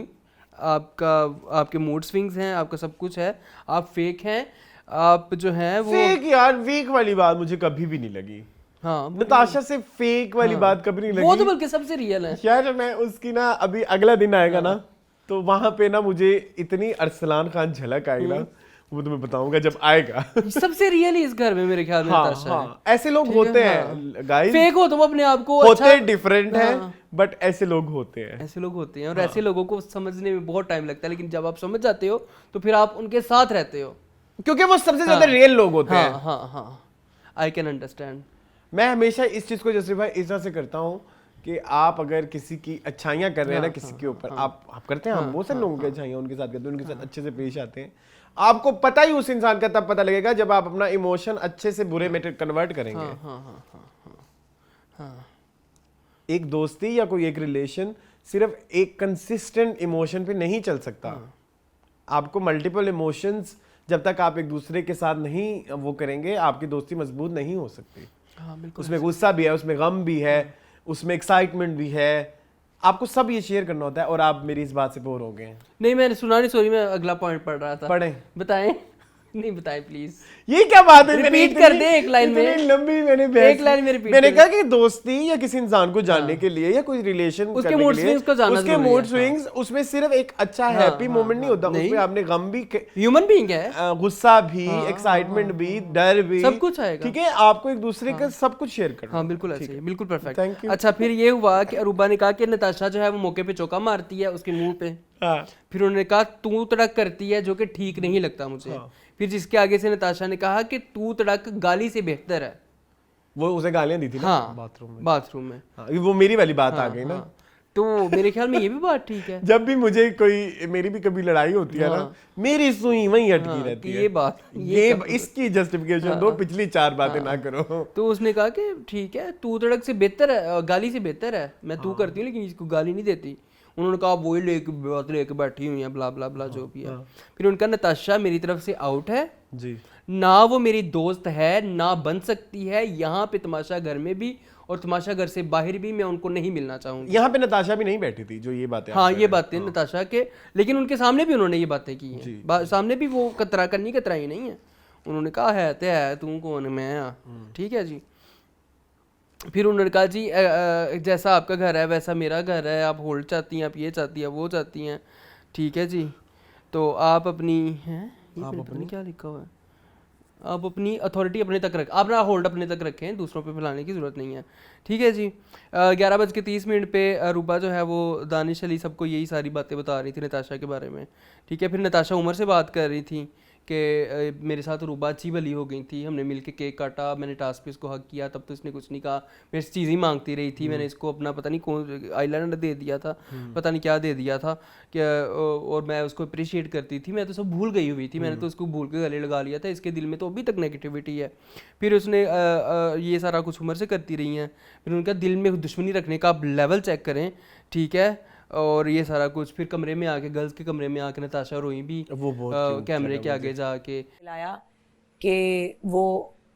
आपके मूड स्विंग्स हैं, आपका सब कुछ है, आप फेक हैं, आप जो हैं वो फेक, यार फेक वाली बात मुझे कभी भी नहीं लगी, हाँ नताशा से फेक वाली बात कभी नहीं लगी, वो तो बल्कि सबसे रियल है यार। मैं उसकी ना अभी अगला दिन आएगा ना, तो वहां पे ना मुझे इतनी अरसलान खान झलक आई ना, वो तुम्हें बताऊंगा जब आएगा। सबसे रियल इस घर में मेरे ख्याल में नताशा है। ऐसे लोग होते हैं गाइस, फेक हो तो वो अपने आप को होते अच्छा डिफरेंट हैं, बट ऐसे लोग होते हैं, ऐसे लोग होते हैं, और ऐसे लोगों को समझने में बहुत टाइम लगता है, लेकिन जब आप समझ जाते हो तो फिर आप उनके साथ रहते हो, क्योंकि वो सबसे ज्यादा रियल लोग होते हैं। हाँ हाँ आई कैन अंडरस्टैंड। मैं हमेशा इस चीज को जस्टिफाई इस तरह से करता हूँ कि आप अगर किसी की अच्छाइयाँ कर रहे हैं ना किसी के ऊपर, आप करते हैं, हम बहुत सारे लोगों की अच्छाइयाँ उनके साथ करते हैं, उनके साथ अच्छे से पेश आते हैं, आपको पता ही उस इंसान का तब पता लगेगा जब आप अपना इमोशन अच्छे से बुरे में कन्वर्ट करेंगे। एक दोस्ती या कोई एक रिलेशन सिर्फ एक कंसिस्टेंट इमोशन पे नहीं चल सकता, आपको मल्टीपल इमोशंस जब तक आप एक दूसरे के साथ नहीं वो करेंगे, आपकी दोस्ती मजबूत नहीं हो सकती। उसमें गुस्सा भी है, उसमें गम भी है, उसमें एक्साइटमेंट भी है, आपको सब ये शेयर करना होता है, और आप मेरी इस बात से बोर हो गए हैं। नहीं मैंने सुना नहीं, सॉरी मैं अगला पॉइंट पढ़ रहा था। पढ़ें, बताएं। नहीं बताएं प्लीज। ये क्या बात है, रिपीट कर दे एक लाइन में, लंबी मैंने एक लाइन में रिपीट। मैंने कहा कि दोस्ती या किसी इंसान को जानने के लिए या कोई रिलेशन उसके मूड स्विंग्स को जानना उसके मूड स्विंग्स, उसमें सिर्फ एक अच्छा हैप्पी मोमेंट नहीं होता, उसमें आपने गम भी, ह्यूमन बीइंग है, गुस्सा भी, एक्साइटमेंट भी, डर भी, सब कुछ आएगा। ठीक है, आपको एक दूसरे का सब कुछ शेयर करना। हाँ बिल्कुल ऐसे ही, बिल्कुल परफेक्ट। Thank you। अच्छा फिर ये हुआ कि अरूबा ने कहा कि नताशा जो है वो मौके पे चौका मारती है उसके मुंह पे। फिर उन्होंने कहा तू तड़क करती है जो कि ठीक नहीं लगता मुझे। फिर जिसके आगे से नताशा ने कहा कि तू तड़क गाली से बेहतर है। वो उसे गालियां दी थी ना बाथरूम में। हाँ, वो मेरी वाली बात आ गई ना। तो मेरे ख्याल में ये भी बात ठीक है। जब भी मुझे कोई, मेरी भी कभी लड़ाई होती है ना, मेरी सुई वहीं अटकी रहती है। ये बात, ये इसकी जस्टिफिकेशन दो, पिछली 4 बातें ना करो। तो उसने कहा कि ठीक है तू तड़क से बेहतर है, गाली से बेहतर है, मैं तू करती हूँ लेकिन इसको गाली नहीं देती। उन्होंने कहा वही लेके बैठी हुई हैं ब्ला ब्ला ब्ला जो भी है। फिर उनका नताशा मेरी तरफ से आउट है जी, ना, वो मेरी दोस्त है ना बन सकती है। यहाँ पे तमाशा घर में भी और तमाशा घर से बाहर भी मैं उनको नहीं मिलना चाहूंगी। यहाँ पे नताशा भी नहीं बैठी थी जो ये बातें हाँ ये बातें नताशा के, लेकिन उनके सामने भी उन्होंने ये बातें की हैं, सामने भी वो कतराई नहीं है। उन्होंने कहा है ते है तू कौन मैं ठीक है जी। फिर उन्होंने कहा जी जैसा आपका घर है वैसा मेरा घर है, आप होल्ड चाहती हैं, आप ये चाहती हैं, वो चाहती हैं, ठीक है जी। तो आप अपनी हैं ये पता नहीं क्या लिखा हुआ है, आप अपनी अथॉरिटी अपने तक रख, अपना होल्ड अपने तक रखें, दूसरों पे फैलाने की ज़रूरत नहीं है, ठीक है जी। 11:30 पे रूबा जो है वो दानिश अली सबको यही सारी बातें बता रही थी नताशा के बारे में, ठीक है। फिर नताशा उमर से बात कर रही थी कि मेरे साथ रूबा अच्छी भली हो गई थी, हमने मिलके केक काटा, मैंने टास्क पे इसको हक किया, तब तो इसने कुछ नहीं कहा, मेरे से चीज़ ही मांगती रही थी, मैंने इसको अपना पता नहीं कौन आईलाइनर दे दिया था, पता नहीं क्या दे दिया था कि, और मैं उसको अप्रिशिएट करती थी, मैं तो सब भूल गई हुई थी, मैंने तो उसको भूल के गले लगा लिया था, इसके दिल में तो अभी तक नेगेटिविटी है। फिर उसने ये सारा कुछ उम्र से करती रही हैं। फिर उनका दिल में दुश्मनी रखने का आप लेवल चेक करें, ठीक है। और ये सारा कुछ फिर कमरे में आके, गर्ल्स के कमरे में आके नताशा रोई भी, वो बहुत कैमरे के आगे जाके लाया कि वो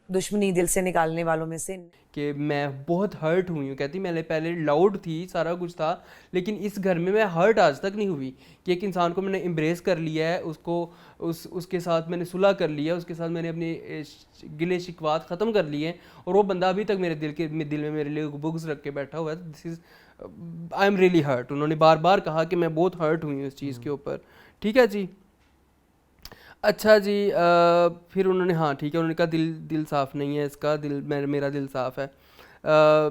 दुश्मनी दिल से निकालने वालों में से कि मैं बहुत हर्ट हुई हूँ। कहती मैंने पहले लाउड थी, सारा कुछ था, लेकिन इस घर में मैं हर्ट आज तक नहीं हुई कि एक इंसान को मैंने एम्ब्रेस कर लिया है, उसको उसके साथ मैंने सुलह कर लिया, उसके साथ मैंने अपने गिले शिकवात ख़त्म कर लिए और वो बंदा अभी तक मेरे दिल में मेरे लिए बुग्स रख के बैठा हुआ है। This is I am really hurt. उन्होंने बार बार कहा कि मैं बहुत हर्ट हुई हूँ इस चीज़ के ऊपर, ठीक है जी। अच्छा जी फिर उन्होंने हाँ ठीक है, उन्होंने कहा दिल साफ़ नहीं है इसका, मेरा दिल साफ़ है।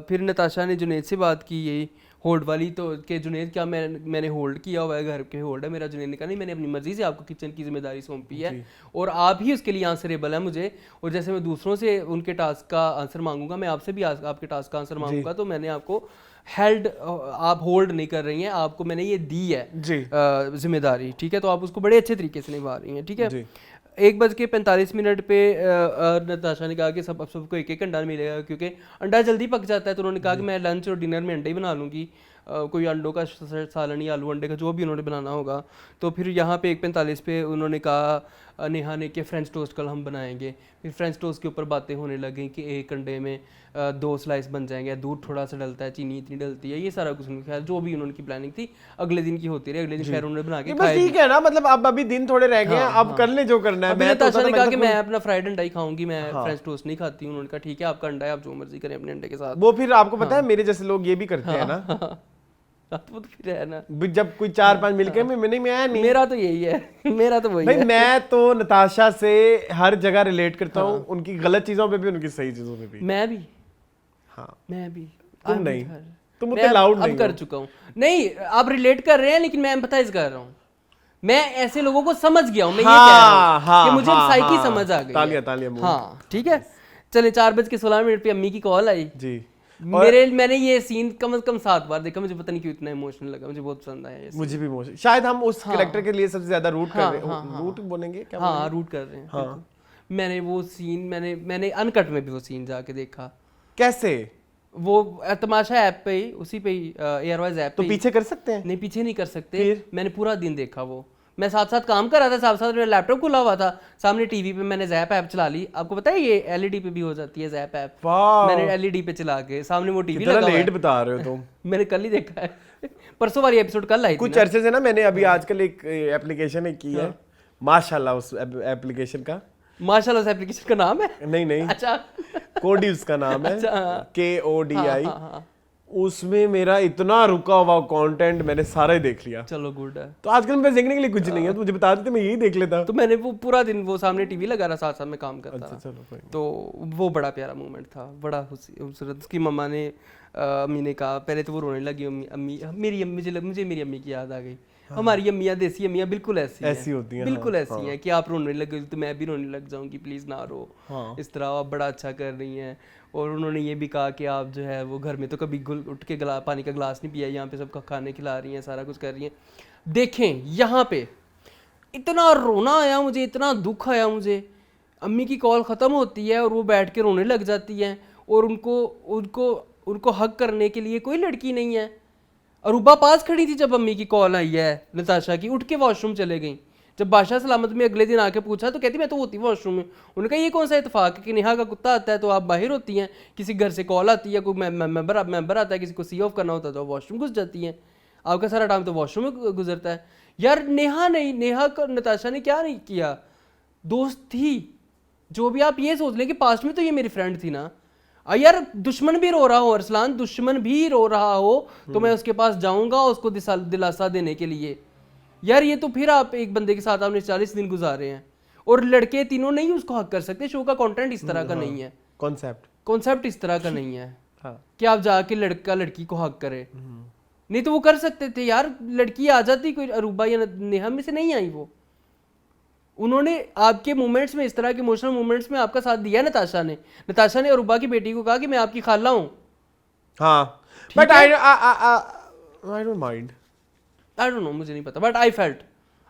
फिर नताशा ने जुनैद से बात की यही होल्ड वाली, तो कि जुनैद क्या मैंने होल्ड किया हुआ है, घर के होल्ड है मेरा। जुनैद ने कहा नहीं, मैंने अपनी मर्ज़ी से आपको किचन की जिम्मेदारी सौंपी है और आप ही उसके लिए आंसरेबल है मुझे। और जैसे मैं दूसरों से उनके टास्क का आंसर मांगूंगा, मैं आपसे भी आपके टास्क का आंसर मांगूंगा, तो मैंने आपको हेल्ड, आप होल्ड नहीं कर रही हैं, आपको मैंने ये दी है जिम्मेदारी, ठीक है। तो आप उसको बड़े अच्छे तरीके से निभा रही हैं, ठीक है। 1:45 पे नताशा ने कहा कि सबको एक अंडा मिलेगा क्योंकि अंडा जल्दी पक जाता है। तो उन्होंने कहा कि मैं लंच और डिनर में अंडे ही बना लूँगी, कोई अंडों का सालन या आलू अंडे का जो भी उन्होंने बनाना होगा। तो फिर यहाँ पे 1:45 पे उन्होंने कहा नेहा ने कि फ्रेंच टोस्ट कल हम बनाएंगे। फिर फ्रेंच टोस्ट के ऊपर बातें होने लगी कि एक अंडे में 2 स्लाइस बन जाएंगे, दूध थोड़ा सा डलता है, चीनी इतनी डलती है, ये सारा कुछ उनके ख्याल जो भी उन्होंने प्लानिंग थी अगले दिन की होती रही। अगले दिन खैर उन्होंने बना के बस ठीक है ना, मतलब अब अभी दिन थोड़े रह गए हैं, अब कर ले जो करना है। मैं नताशा ने कहा कि मैं अपना फ्राइड अंडा ही खाऊंगी, मैं फ्रेंच टोस्ट नहीं खाती हूँ। उन्होंने कहा ठीक है आपका अंडा है, आप जो मर्जी करें अपने अंडे के साथ। वो फिर आपको पता है मेरे जैसे लोग ये भी करते हैं ना, वो तो फिर है ना, जब कोई 4-5 मिलके मैं आया नहीं। मेरा तो यही है, मेरा तो वही भाई है। मैं तो नताशा से हर जगह रिलेट करता हूँ, उनकी गलत चीजों पे भी, उनकी सही चीजों पे भी। मैं भी, हाँ मैं भी, तुम नहीं, तुम मैं उतने लाउड नहीं अब कर चुका हूँ। नहीं आप रिलेट कर रहे हैं, लेकिन मैं एम्पैथाइज कर रहा हूँ। मैं ऐसे लोगों को समझ गया हूँ, मैं ये कह रहा हूँ कि मुझे साइकी समझ आ गई। तालियां हाँ ठीक है। चले 4:16 पे अम्मी की कॉल आई जी। मैंने ये सीन कम से कम 7 बार देखा, मुझे पता नहीं क्यों इतना इमोशनल लगा, मुझे बहुत पसंद आया ये scene। मुझे भी इमोशनल, शायद हम उस कैरेक्टर के लिए सबसे ज्यादा रूट कर रहे हैं। रूट बोलेंगे क्या? हाँ रूट कर रहे हैं, बिल्कुल। मैंने वो सीन मैंने अनकट में भी वो सीन जाके देखा। कैसे? वो तमाशा ऐप पे ही, उसी पे ही एयरवाइज ऐप तो पे पीछे कर सकते हैं? नहीं पीछे नहीं कर सकते। मैंने पूरा दिन देखा वो, मैं साथ साथ काम कर रहा था, साथ साथ मेरा लैपटॉप खुला हुआ था, सामने टीवी पे मैंने जैप ऐप चला ली। आपको पता है ये एलईडी पे भी हो जाती है जैप ऐप, मैंने एलईडी पे चला के सामने वो टीवी लगा हुआ है। लेट बता रहे हो तुम। मैंने कल ही देखा है परसों वाली एपिसोड कल आई थी। कुछ अरसे से ना मैंने अभी आजकल एक एप्लीकेशन की है, माशाल्लाह उस एप्लीकेशन का, माशाल्लाह उस एप्लीकेशन का नाम है? नहीं अच्छा कोडी उसका नाम है, अच्छा KODI। उसमें मेरा इतना रुका हुआ कंटेंट मैंने सारा ही देख लिया। चलो गुड है। तो आजकल मेरे देखने के लिए कुछ नहीं है, तो मुझे बता देते मैं यही देख लेता। तो मैंने वो पूरा दिन वो सामने टीवी लगा रहा, साथ साथ में काम करता। अच्छा चलो कोई नहीं। तो वो बड़ा प्यारा मोमेंट था, बड़ा खूबसूरत। उसकी मम्मा ने अम्मी ने कहा, पहले तो वो रोने लगी, अम्मी मेरी अम्मी, मुझे मेरी अम्मी की याद आ गई। हमारी अम्मियाँ, देसी अम्मियाँ बिल्कुल ऐसी होती हैं, बिल्कुल ऐसी हैं कि आप रोने लगे तो मैं भी रोने लग जाऊंगी, प्लीज ना रो। इस तरह आप बड़ा अच्छा कर रही हैं। और उन्होंने ये भी कहा कि आप जो है वो घर में तो कभी उठ के पानी का गिलास नहीं पिया, यहाँ पे सबका खाने खिला रही हैं, सारा कुछ कर रही हैं। देखें यहाँ पे इतना रोना आया मुझे, इतना दुख आया मुझे। अम्मी की कॉल ख़त्म होती है और वो बैठ के रोने लग जाती हैं, और उनको हक करने के लिए कोई लड़की नहीं है। अरूबा पास खड़ी थी जब अम्मी की कॉल आई है नताशा की, उठ के वॉशरूम चले गई। जब बादशाह सलामत में अगले दिन आके पूछा तो कहती मैं तो होती वॉशरूम में। उन्होंने कहा ये कौन सा इत्तेफाक है कि नेहा का कुत्ता आता है तो आप बाहर होती हैं, किसी घर से कॉल आती है, कोई मेंबर आता है, किसी को सी ऑफ करना होता है तो वॉशरूम घुस जाती हैं। आपका सारा टाइम तो वॉशरूम में गुजरता है। यार नेहा का नताशा ने क्या नहीं किया, दोस्त थी। जो भी आप ये सोच लें कि पास्ट में तो ये मेरी फ्रेंड थी ना। यार दुश्मन भी रो रहा हो अरसलान, दुश्मन भी रो रहा हो तो मैं उसके पास जाऊंगा उसको दिलासा देने के लिए। यार ये तो फिर आप एक बंदे के साथ आपने 40 दिन गुजारे हैं और लड़के तीनों नहीं उसको हक कर सकते। शो का कंटेंट इस तरह का नहीं है, कॉन्सेप्ट इस तरह का नहीं है कि आप जाके लड़का लड़की को हक करे। नहीं तो वो कर सकते थे यार, लड़की आ जाती, कोई अरूबा या नेहा में से नहीं आई वो। उन्होंने आपके मोमेंट्स में, इस तरह के इमोशनल मोमेंट्स में आपका साथ दिया नताशा ने अरूबा की बेटी को कहा कि मैं आपकी खाला हूँ। हाँ, but I don't mind, I don't know, मुझे नहीं पता, but I felt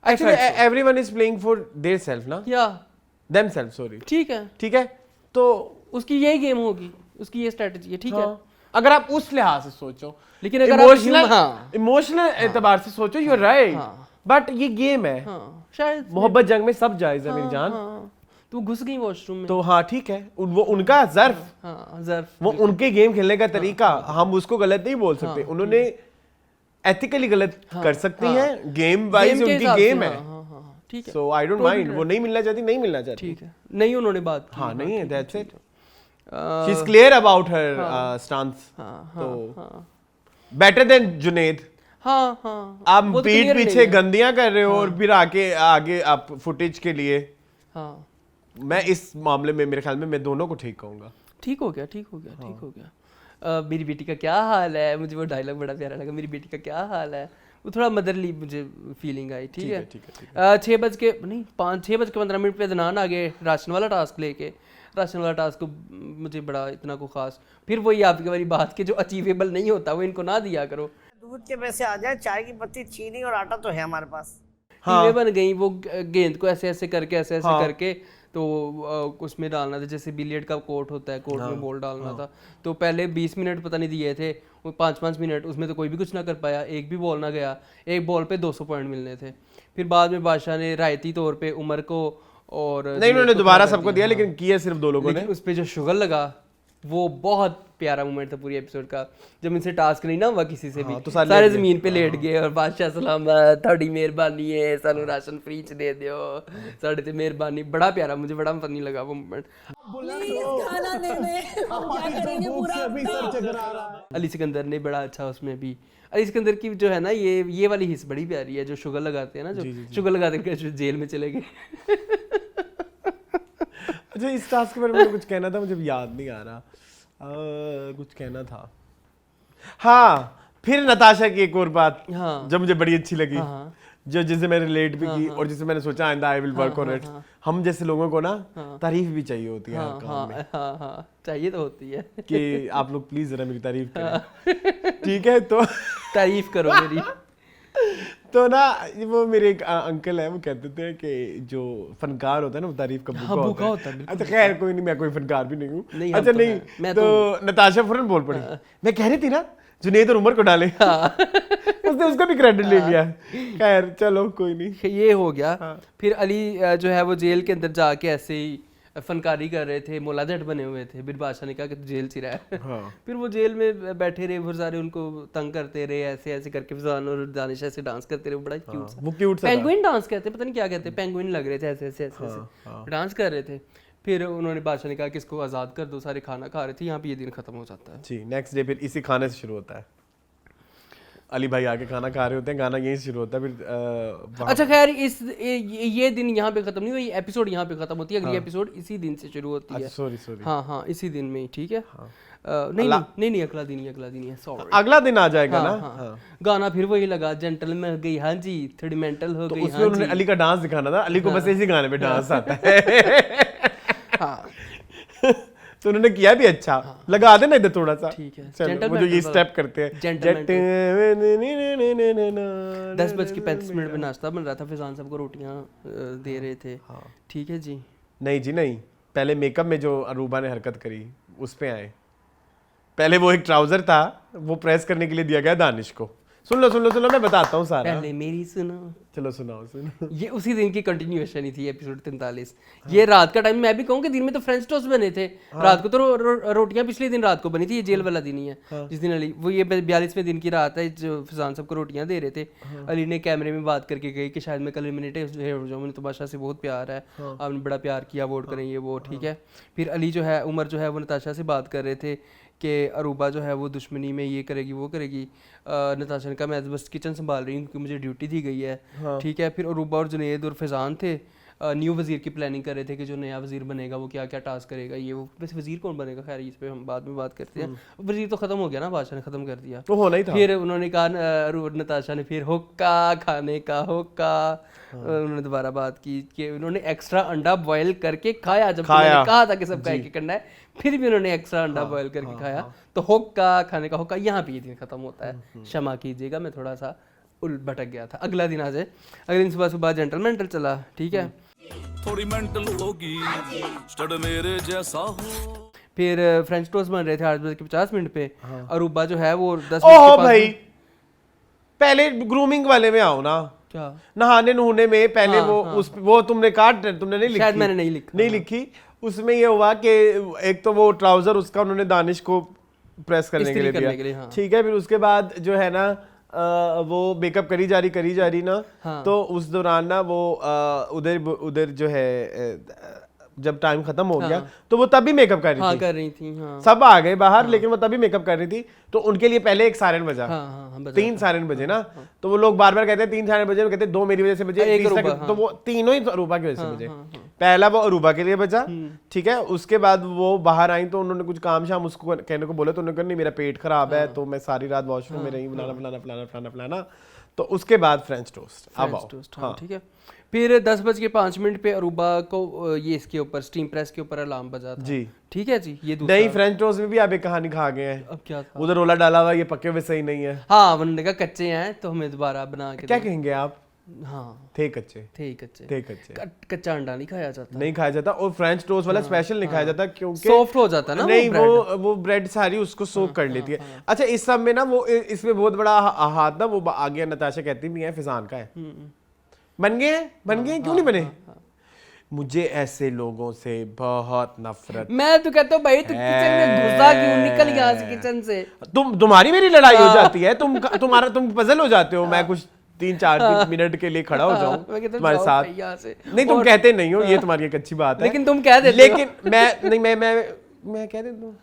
everyone is playing for their self ना, या देमसेल्फ, सॉरी। ठीक है तो उसकी यही गेम होगी, उसकी ये स्ट्रेटजी है, ठीक है। अगर आप उस लिहाज से सोचो, लेकिन अगर आप इमोशनल एतबार से सोचो, यू आर राइट, बट ये गेम है। शायद मोहब्बत जंग में सब जायज है मेरी जान। तो घुस गई वॉशरूम में तो हाँ ठीक है, वो उनका ज़र्फ, वो उनके गेम खेलने का तरीका, हम उसको गलत नहीं बोल सकते। उन्होंने एथिकली गलत कर सकती हैं, गेम वाइज उनकी गेम है, ठीक है। सो आई डोंट माइंड। वो नहीं मिलना चाहती, ठीक है, नहीं उन्होंने बात की, हाँ नहीं है, that's it, she is clear about her stance, तो बेटर देन जुनैद। हाँ आप पीठ पीछे गंदियां कर रहे हो और फिर आगे आप फुटेज के लिए। हाँ, मैं इस मामले में मेरे ख्याल में मैं दोनों को ठीक कहूंगा। ठीक हो गया। मेरी बेटी का क्या हाल है, मुझे वो डायलॉग बड़ा प्यारा लगा, मेरी बेटी का क्या हाल है, वो थोड़ा मदरली मुझे फीलिंग आई। ठीक है 6:15 पे अदनान आ गए राशन वाला टास्क लेके। राशन वाला टास्क को मुझे बड़ा इतना को खास, फिर वही आपकी वाली बात के जो अचीवेबल नहीं होता वो इनको ना दिया करो। दूध के पैसे आ जाए, चाय की पत्ती, चीनी और आटा तो है हमारे पास। टीमें बन गई, वो गेंद को ऐसे ऐसे करके तो उसमें डालना था, जैसे बिलियर्ड का कोर्ट होता है, कोर्ट में बॉल डालना था। तो पहले 20 मिनट पता नहीं दिए थे, वो 5-5 मिनट, उसमें तो कोई भी कुछ ना कर पाया, एक भी बॉल ना गया, एक बॉल पे 200 पॉइंट मिलने थे। फिर बाद में बादशाह ने रायती तौर पे उमर को और नहीं, उन्होंने दोबारा सबको दिया, लेकिन किया सिर्फ 2 लोगों ने। उस पे जो शुगर लगा वो बहुत प्यारा मोमेंट था पूरी एपिसोड का, जब इनसे टास्क नहीं ना हुआ किसी से भी, तो सारे जमीन पे लेट गए और बादशाह सलामत, थोड़ी मेहरबानी है, सानू राशन फ्री च दे दियो, साढ़े ते मेहरबानी। बड़ा प्यारा, मुझे बड़ा फनी लगा वो मोमेंट। अली सिकंदर ने बड़ा अच्छा, उसमें भी अली सिकंदर की जो है ना ये वाली हिस्स बड़ी प्यारी है, जो शुगर लगाते हैं ना, जो शुगर लगाते हैं जेल में चले गए। अच्छा, इस टास्क के बारे में कुछ कहना था, मुझे याद नहीं आ रहा, कुछ कहना था। हाँ, फिर नताशा की एक और बात जो मुझे बड़ी अच्छी लगी, जो जिसे मैं रिलेट भी की और जिसे मैंने सोचा आइंदा I will work on it. हम जैसे लोगों को ना तारीफ भी चाहिए होती है हर काम में। चाहिए तो होती है कि आप लोग प्लीज जरा मेरी तारीफ करें। ठीक है, तो तारीफ करो मेरी। तो ना वो मेरे एक अंकल है, वो कहते थे कि जो फनकार होता है ना वो तारीफ का भूखा होता है। अच्छा खैर कोई नहीं, मैं कोई फनकार भी नहीं हूँ। अच्छा नहीं, तो नताशा फौरन बोल पड़ी, मैं कह रही थी ना जुनैद और उमर को डाले। उसने उसका भी क्रेडिट ले लिया। खैर चलो कोई नहीं, ये हो गया। फिर अली जो है वो जेल के अंदर जाके ऐसे ही फनकारी कर रहे थे, मोलाजट बने हुए थे। फिर बादशाह ने कहा कि तू जेल सी रहा। फिर वो जेल में बैठे रहे, फिर सारे उनको तंग करते रहे, ऐसे ऐसे करके फिजान और दानिश ऐसे डांस करते रहे, बड़ा क्यूट सा, वो क्यूट सा पेंगुइन डांस कहते, पता नहीं क्या कहते, पेंगुइन लग रहे थे, ऐसे ऐसे ऐसे डांस कर रहे थे। फिर उन्होंने बादशाह ने कहा कि इसको आज़ाद कर दो, सारे खाना खा रहे थे। यहाँ पे ये दिन खत्म हो जाता है जी। नेक्स्ट डे फिर इसी खाने से शुरू होता है, अली भाई आके खाना खा रहे होते हैं, गाना यहीं से शुरू होता है। फिर अच्छा खैर ये दिन यहाँ पे खत्म नहीं हुई, एपिसोड यहाँ पे खत्म होती है, अगली एपिसोड इसी दिन से शुरू होती है। सॉरी हाँ इसी दिन में, ठीक है। नहीं अगला दिन ही है, सॉरी अगला दिन आ जाएगा ना। गाना फिर वही लगा, जेंटल में गई, हाँ जी थोड़ी मेंटल हो गई। उसमें उन्होंने अली का डांस दिखाना था, अली को बस इसी गाने पे डांस आता है। तो उन्होंने किया भी अच्छा। लगा देना इधर थोड़ा सा, ठीक है। चलो वो जो ये स्टेप करते हैं, 10:35 में नाश्ता बन रहा था, फिजान साहब को रोटियां दे रहे थे। ठीक है जी। नहीं जी नहीं, पहले मेकअप में जो अरूबा ने हरकत करी उस पे आए। पहले वो एक ट्राउजर था, वो प्रेस करने के लिए दिया गया दानिश को, सुन लो मैं बताता हूँ सारा। पहले मेरी सुनो। चलो सुनाओ। ये उसी दिन की कंटिन्यूएशन ही थी, एपिसोड 43। ये रात का टाइम, मैं भी कहूँ कि दिन में तो फ्रेंच टोस्ट बने थे, रात को तो रोटियां पिछले दिन रात को बनी थी। ये जेल वाला दिन ही है जिस दिन अली, वो ये 42वें दिन की रात है जो फिजान सबको रोटियां दे रहे थे। अली ने कैमरे में बात करके गई कि शायद मैं कल एलिमिनेट हो जाऊँ, मुझे तो बादशाह से बहुत प्यार है, आपने बड़ा प्यार किया, वोट करें, ये वो ठीक है। फिर अली जो है, उमर जो है, वो नताशा से बात कर रहे थे कि अरूबा जो है वो दुश्मनी में ये करेगी वो करेगी। नताशा ने कहा मैं बस किचन संभाल रही हूँ क्योंकि मुझे ड्यूटी दी गई है, ठीक है। फिर अरूबा और जुनैद और फैज़ान थे, न्यू वज़ीर की प्लानिंग कर रहे थे कि जो नया वज़ीर बनेगा वो क्या क्या टास्क करेगा, ये वो। वैसे वज़ीर कौन बनेगा, खैर इस पर हम बाद में बात करते हैं। वज़ीर तो ख़त्म हो गया ना, बादशाह ने ख़त्म कर दिया, तो होना ही था। फिर उन्होंने कहा, नताशा ने फिर हुक्का खाने का हुक्का, उन्होंने दोबारा बात की कि उन्होंने एक्स्ट्रा अंडा बॉयल करके खाया, जब उन्होंने कहा था कि सबका एक करना है, फिर भी उन्होंने एक्स्ट्रा अंडा बॉयल करके खाया। तो हुक्का खाने का हुक्का, यहाँ पे ये दिन खत्म होता है। क्षमा कीजिएगा, मैं थोड़ा सा भटक गया था। अगला दिन आ जाए, अगले दिन सुबह जेंटल चला, ठीक है। थोड़ी मेंटल होगी, स्टड मेरे जैसा हो। फिर फ्रेंच टोस्ट बन रहे थे 8:50 पे। अरूबा जो है वो 10 ओह भाई, पहले ग्रूमिंग वाले में आओ ना। क्या नहाने नूने में पहले वो तुमने तुमने नहीं लिखी, शायद मैंने नहीं लिखी। उसमें ये हुआ कि एक तो वो ट्राउजर उसका उन्होंने दानिश को प्रेस करने के लिए दिया, ठीक है। फिर उसके बाद जो है ना वो मेकअप करी जा रही ना, तो उस दौरान ना वो उधर जो है जब टाइम खत्म हो गया तो वो तभी मेकअप कर रही थी। सब आ गए बाहर, लेकिन वो तभी मेकअप कर रही थी। तो उनके लिए पहले एक सायरन बजा, 3 सायरन बजे ना। तो वो लोग बार बार कहते हैं 3 सायरन बजे, वो कहते हैं 2 मेरी वजह से बजे, तो वो तीनों ही अरूबा की वजह से बजे। पहला वो अरूबा के लिए बजा, ठीक है। उसके बाद वो बाहर आई तो उन्होंने कुछ काम शाम उसको कहने को बोला, तो उन्होंने कहा नहीं मेरा पेट खराब है, तो मैं सारी रात वॉशरूम में रही, फलाना। तो उसके बाद फ्रेंच टोस्ट, हाँ ठीक है। फिर 10:05 पे अरूबा को ये इसके ऊपर स्टीम प्रेस के ऊपर अलार्म बजा था जी, ठीक है जी। ये नहीं, फ्रेंच टोस्ट में भी आप एक कहानी खा गए हैं। अब क्या था? उधर रोला डाला हुआ, ये पके हुए सही नहीं है। हाँ, उन्होंने कहा कच्चे हैं तो हमें दोबारा बना के क्या कहेंगे आप? हाँ, थे कच्चे। कच्चा अंडा नहीं खाया जाता, और फ्रेंच टोस्ट वाला स्पेशल नहीं खाया जाता क्योंकि सॉफ्ट हो जाता ना। नहीं, वो ब्रेड सारी उसको सोक कर लेती है। अच्छा, इस सब में ना वो इसमें बहुत बड़ा हाथ ना वो आ गया, नताशा कहती भी है फिजान का है। बन गए क्यों नहीं बने? मुझे ऐसे लोगों से बहुत नफरत। मैं तो कहता हूँ भाई, तू किचन में घुसा क्यों, निकल यहाँ से किचन से। तुम्हारी मेरी लड़ाई हो जाती है, तुम पजल हो जाते हो। मैं कुछ 3-4 मिनट के लिए खड़ा हो जाऊं तुम्हारे साथ। नहीं, तुम कहते नहीं हो, ये तुम्हारी एक अच्छी बात है, लेकिन तुम कह देते हो। लेकिन मैं कह देता हूँ।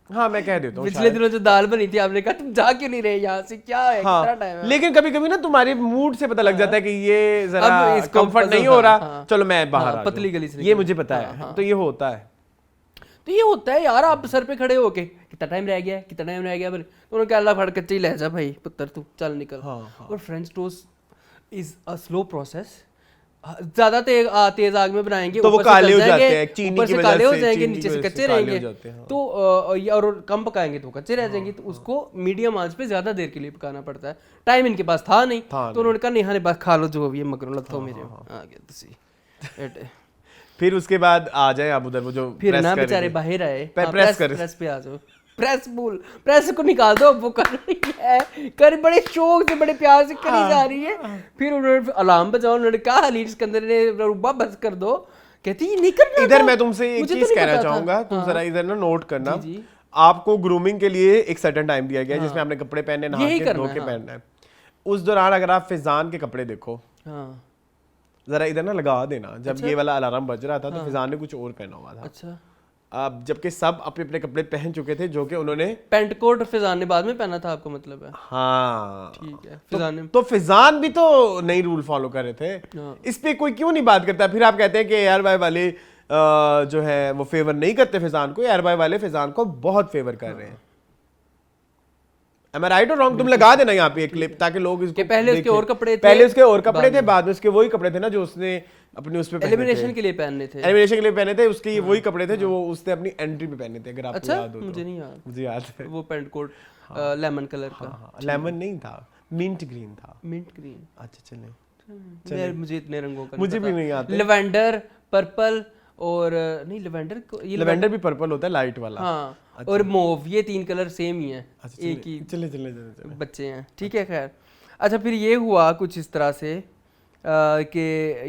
हाँ, मैं कह देता हूँ। पिछले दिनों जो दाल बनी थी, आपने कहा तुम जा क्यों नहीं रहे यहाँ से, क्या है, कितना टाइम है। लेकिन कभी कभी ना तुम्हारे मूड से पता लग जाता है कि ये जरा कंफर्ट नहीं हो रहा, चलो मैं बाहर पतली गली से, ये मुझे पता है। तो ये होता है यार। आप सर पे खड़े होके कितना टाइम रह गया पर उन्होंने कहा अल्लाह फड़ कच्चे ही ले जा भाई पुत्र, तू चल निकल। और French toast is a slow process. ज्यादा तेज आग में बनाएंगे तो वो काले हो जाते हैं, चीनी ऊपर की से वजह काले हो से, जाएंगे, चीनी नीचे की से वजह कच्चे से काले रहेंगे। हो जाते हैं, हाँ। तो और कम पकाएंगे तो कच्चे रह जाएंगे। तो उसको मीडियम आंच पे ज्यादा देर के लिए पकाना पड़ता है। टाइम इनके पास था नहीं, तो उन्होंने कहा नहीं, बस खा लो जो भी है, मगरों लगता मेरे आ गया तुसी। फिर उसके बाद आ जाए आप उधर, वो जो फिर ना बेचारे बाहर आए, प्रेस पे आ जाओ, प्रेस को निकाल दो, वो कर रही है, कर बड़े शौक से बड़े प्यार से करी जा रही है। फिर उन्होंने अलार्म बजाओ, उन्होंने कहा हलील सिकंदर ने रुबा बस कर दो, कहती है नहीं करना। इधर मैं तुमसे एक चीज कहना चाहूंगा, तुम जरा इधर ना नोट करना। आपको ग्रूमिंग के लिए एक सर्टेन टाइम दिया गया है जिसमें आपने कपड़े पहनने, नहा के धो के पहनना है। उस दौरान अगर आप फिजान के कपड़े देखो, जरा इधर ना लगा देना, जब ये वाला अलार्म बज रहा था तो फिजान ने कुछ और पहना हुआ था। अच्छा, अब जबकि सब अपने अपने कपड़े पहन चुके थे, जो कि उन्होंने पेंट कोट फिजान ने बाद में पहना था, आपको मतलब है? हाँ ठीक है। फिजान ने तो फिजान भी तो नई रूल फॉलो कर रहे थे। इस पे कोई क्यों नहीं बात करता? फिर आप कहते हैं कि यार भाई वाले जो है वो फेवर नहीं करते फिजान को, यार भाई वाले फिजान को बहुत फेवर कर रहे हैं। Am I right or wrong? तुम लगा देना यहाँ पे एक क्लिप ताकि लोग इसको पहले उसके और कपड़े थे, बाद में उसके वही कपड़े थे ना जो उसने अपने उस पे एलिमिनेशन के लिए पहने थे। उसके वही कपड़े थे जो उसने अपनी एंट्री पे पहने थे, अगर आपको याद हो तो। मुझे नहीं याद, मुझे याद है वो पेंट कोट लेमन कलर का। लेमन नहीं था, मिंट ग्रीन था। मिंट ग्रीन, अच्छा चले, मुझे इतने रंगों का मुझे भी नहीं आता। लेवेंडर, पर्पल और नहीं लेवेंडर भी पर्पल होता है, लाइट वाला। हाँ, और मोव, ये 3 कलर सेम ही है, एक ही चले बच्चे हैं, ठीक है। खैर अच्छा फिर ये हुआ कुछ इस तरह से कि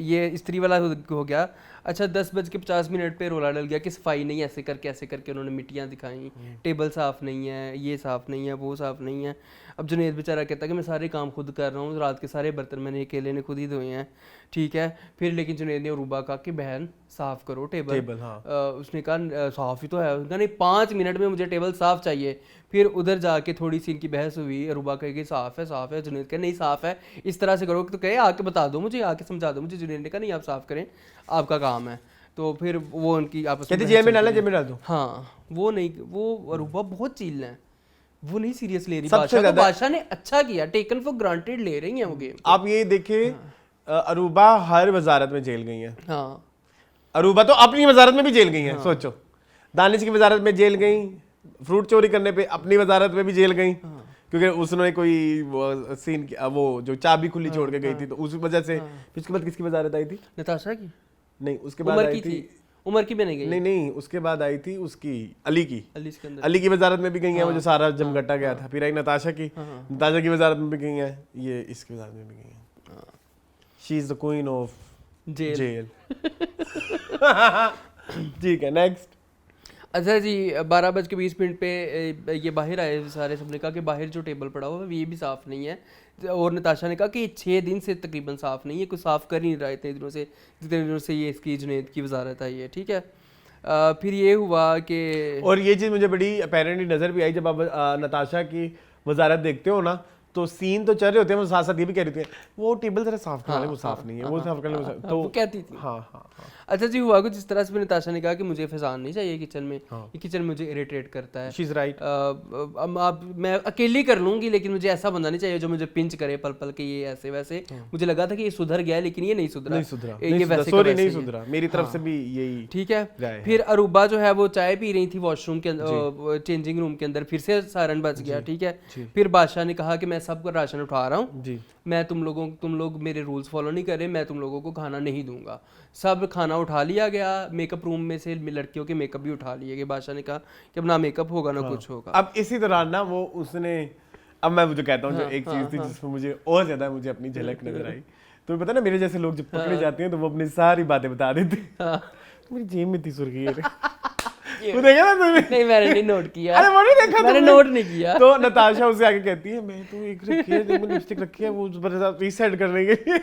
ये स्त्री वाला हो गया। अच्छा 10:50 पे रोला डल गया कि सफाई नहीं, ऐसे करके उन्होंने मिट्टियाँ दिखाई, टेबल साफ़ नहीं है, ये साफ़ नहीं है, वो साफ़ नहीं है। अब जुनेद बेचारा कहता है कि मैं सारे काम खुद कर रहा हूँ, रात के सारे बर्तन मैंने अकेले ने खुद ही धोए हैं, ठीक है। फिर लेकिन जुनेद ने अरूबा कहा कि बहन साफ़ करो टेबल, हाँ। उसने कहा साफ़ ही तो है, उसने कहा नहीं 5 मिनट में मुझे टेबल साफ़ चाहिए। फिर उधर जाके थोड़ी सी इनकी बहस हुई, अरूबा कहेगी साफ़ है, जुनेद कहे नहीं साफ़ है, इस तरह से करो। तो कहे आके बता दो मुझे, आके समझा दो मुझे। जुनेद ने कहा नहीं आप साफ़ करें, आपका काम है। तो फिर वो उनकी आपस में जेब में डालना, जेब में डाल दो। हाँ वो नहीं, वो अरूबा बहुत चील है, वो नहीं सीरियस ले रही सबसे बादशाह को। ज्यादा- बादशाह ने अच्छा किया, टेकन फॉर ग्रांटेड ले रही हैं वो गेम। आप ये देखिए, अरूबा हर वजारत में जेल गई हैं। हाँ अरूबा तो अपनी वजारत में भी जेल गई हैं, सोचो। दानिश की वजारत में जेल गई, फ्रूट चोरी करने पे अपनी वजारत में भी जेल गई, क्योंकि उसने कोई वो सीन वो जो चाबी खुली छोड़ के गई थी, तो उस वजह से। फिर उसके बाद किसकी वजारत आई थी? नताशा की, नहीं, उसके बाद उमर आई की थी, थी, उमर की भी नहीं गई, नहीं, उसके बाद आई थी उसकी अली की। अली सिकंदर। अली की वजारत में भी गई हैं, वो जो सारा जमघटा गया था। फिर आई नताशा की, नताशा की वजारत में भी गई हैं, ये इसकी वजारत में भी गई हैं। She is the queen of jail. ठीक है, नेक्स्ट। अच्छा जी 12:20 पे ये बाहर आए सारे, सबने कहा कि बाहर जो टेबल पड़ा हुआ है ये भी साफ़ नहीं है। और नताशा ने कहा कि 6 दिन से तकरीबन साफ़ नहीं है, कोई साफ़ कर ही नहीं रहा इतने दिनों से, जितने दिनों से ये इसकी जुनेद की वजारत आई है, ठीक है। फिर ये हुआ कि और ये चीज़ मुझे बड़ी अपेरेंटली नज़र भी आई, जब आप नताशा की वजारत देखते हो ना, तो सीन तो चल रहे होते हैं, वो साथ साथ ये भी कह रही थी वो टेबल जरा साफ करा ले, वो साफ नहीं है, वो साफ कर ले, तो वो कहती थी। हाँ। अच्छा जी हुआ कुछ इस तरह से, फिर नताशा ने कहा कि मुझे फैजान नहीं चाहिए किचन में, ये किचन मुझे इरिटेट करता है। She is right. अब मैं अकेली कर लूंगी, लेकिन मुझे ऐसा बंदा नहीं चाहिए जो मुझे पिंच करे पल पल के ये ऐसे वैसे। मुझे लगा था कि ये सुधर गया, लेकिन ये नहीं सुधरा, ये वैसे का सॉरी, वैसे नहीं ही है। सुधरा, मेरी तरफ से भी यही। ठीक है। राय है। फिर अरूबा जो है वो चाय पी रही थी वॉशरूम के अंदर, चेंजिंग रूम के अंदर, फिर से सायरन बज गया, ठीक है। फिर बादशाह ने कहा कि मैं सबका राशन उठा रहा हूँ जी, मैं तुम लोग मेरे रूल्स फॉलो नहीं कर रहे, मैं तुम लोगों को खाना नहीं दूंगा। सब खाना उठा लिया गया, मेकअप रूम में से लड़कियों के मेकअप भी उठा लिए गए। बादशाह ने कहा कि अब ना मेकअप होगा ना कुछ होगा। अब इसी दौरान ना वो उसने, अब मैं मुझे कहता हूँ जो एक चीज़ थी जिसमें मुझे और ज़्यादा मुझे अपनी झलक नजर आई, तो पता ना मेरे जैसे लोग जब पकड़े जाते हैं तो वो अपनी सारी बातें बता देते हैं। मेरी जेब में थी सुर्खी, वो देखा ना तूने? नहीं मैंने नहीं नोट किया। अरे वो नहीं देखा मैंने तुमने? नोट नहीं किया। तो नताशा उससे आगे कहती है मैं तो एक रखी है, देखो लिपस्टिक रखी है, वो रीसेट करने के लिए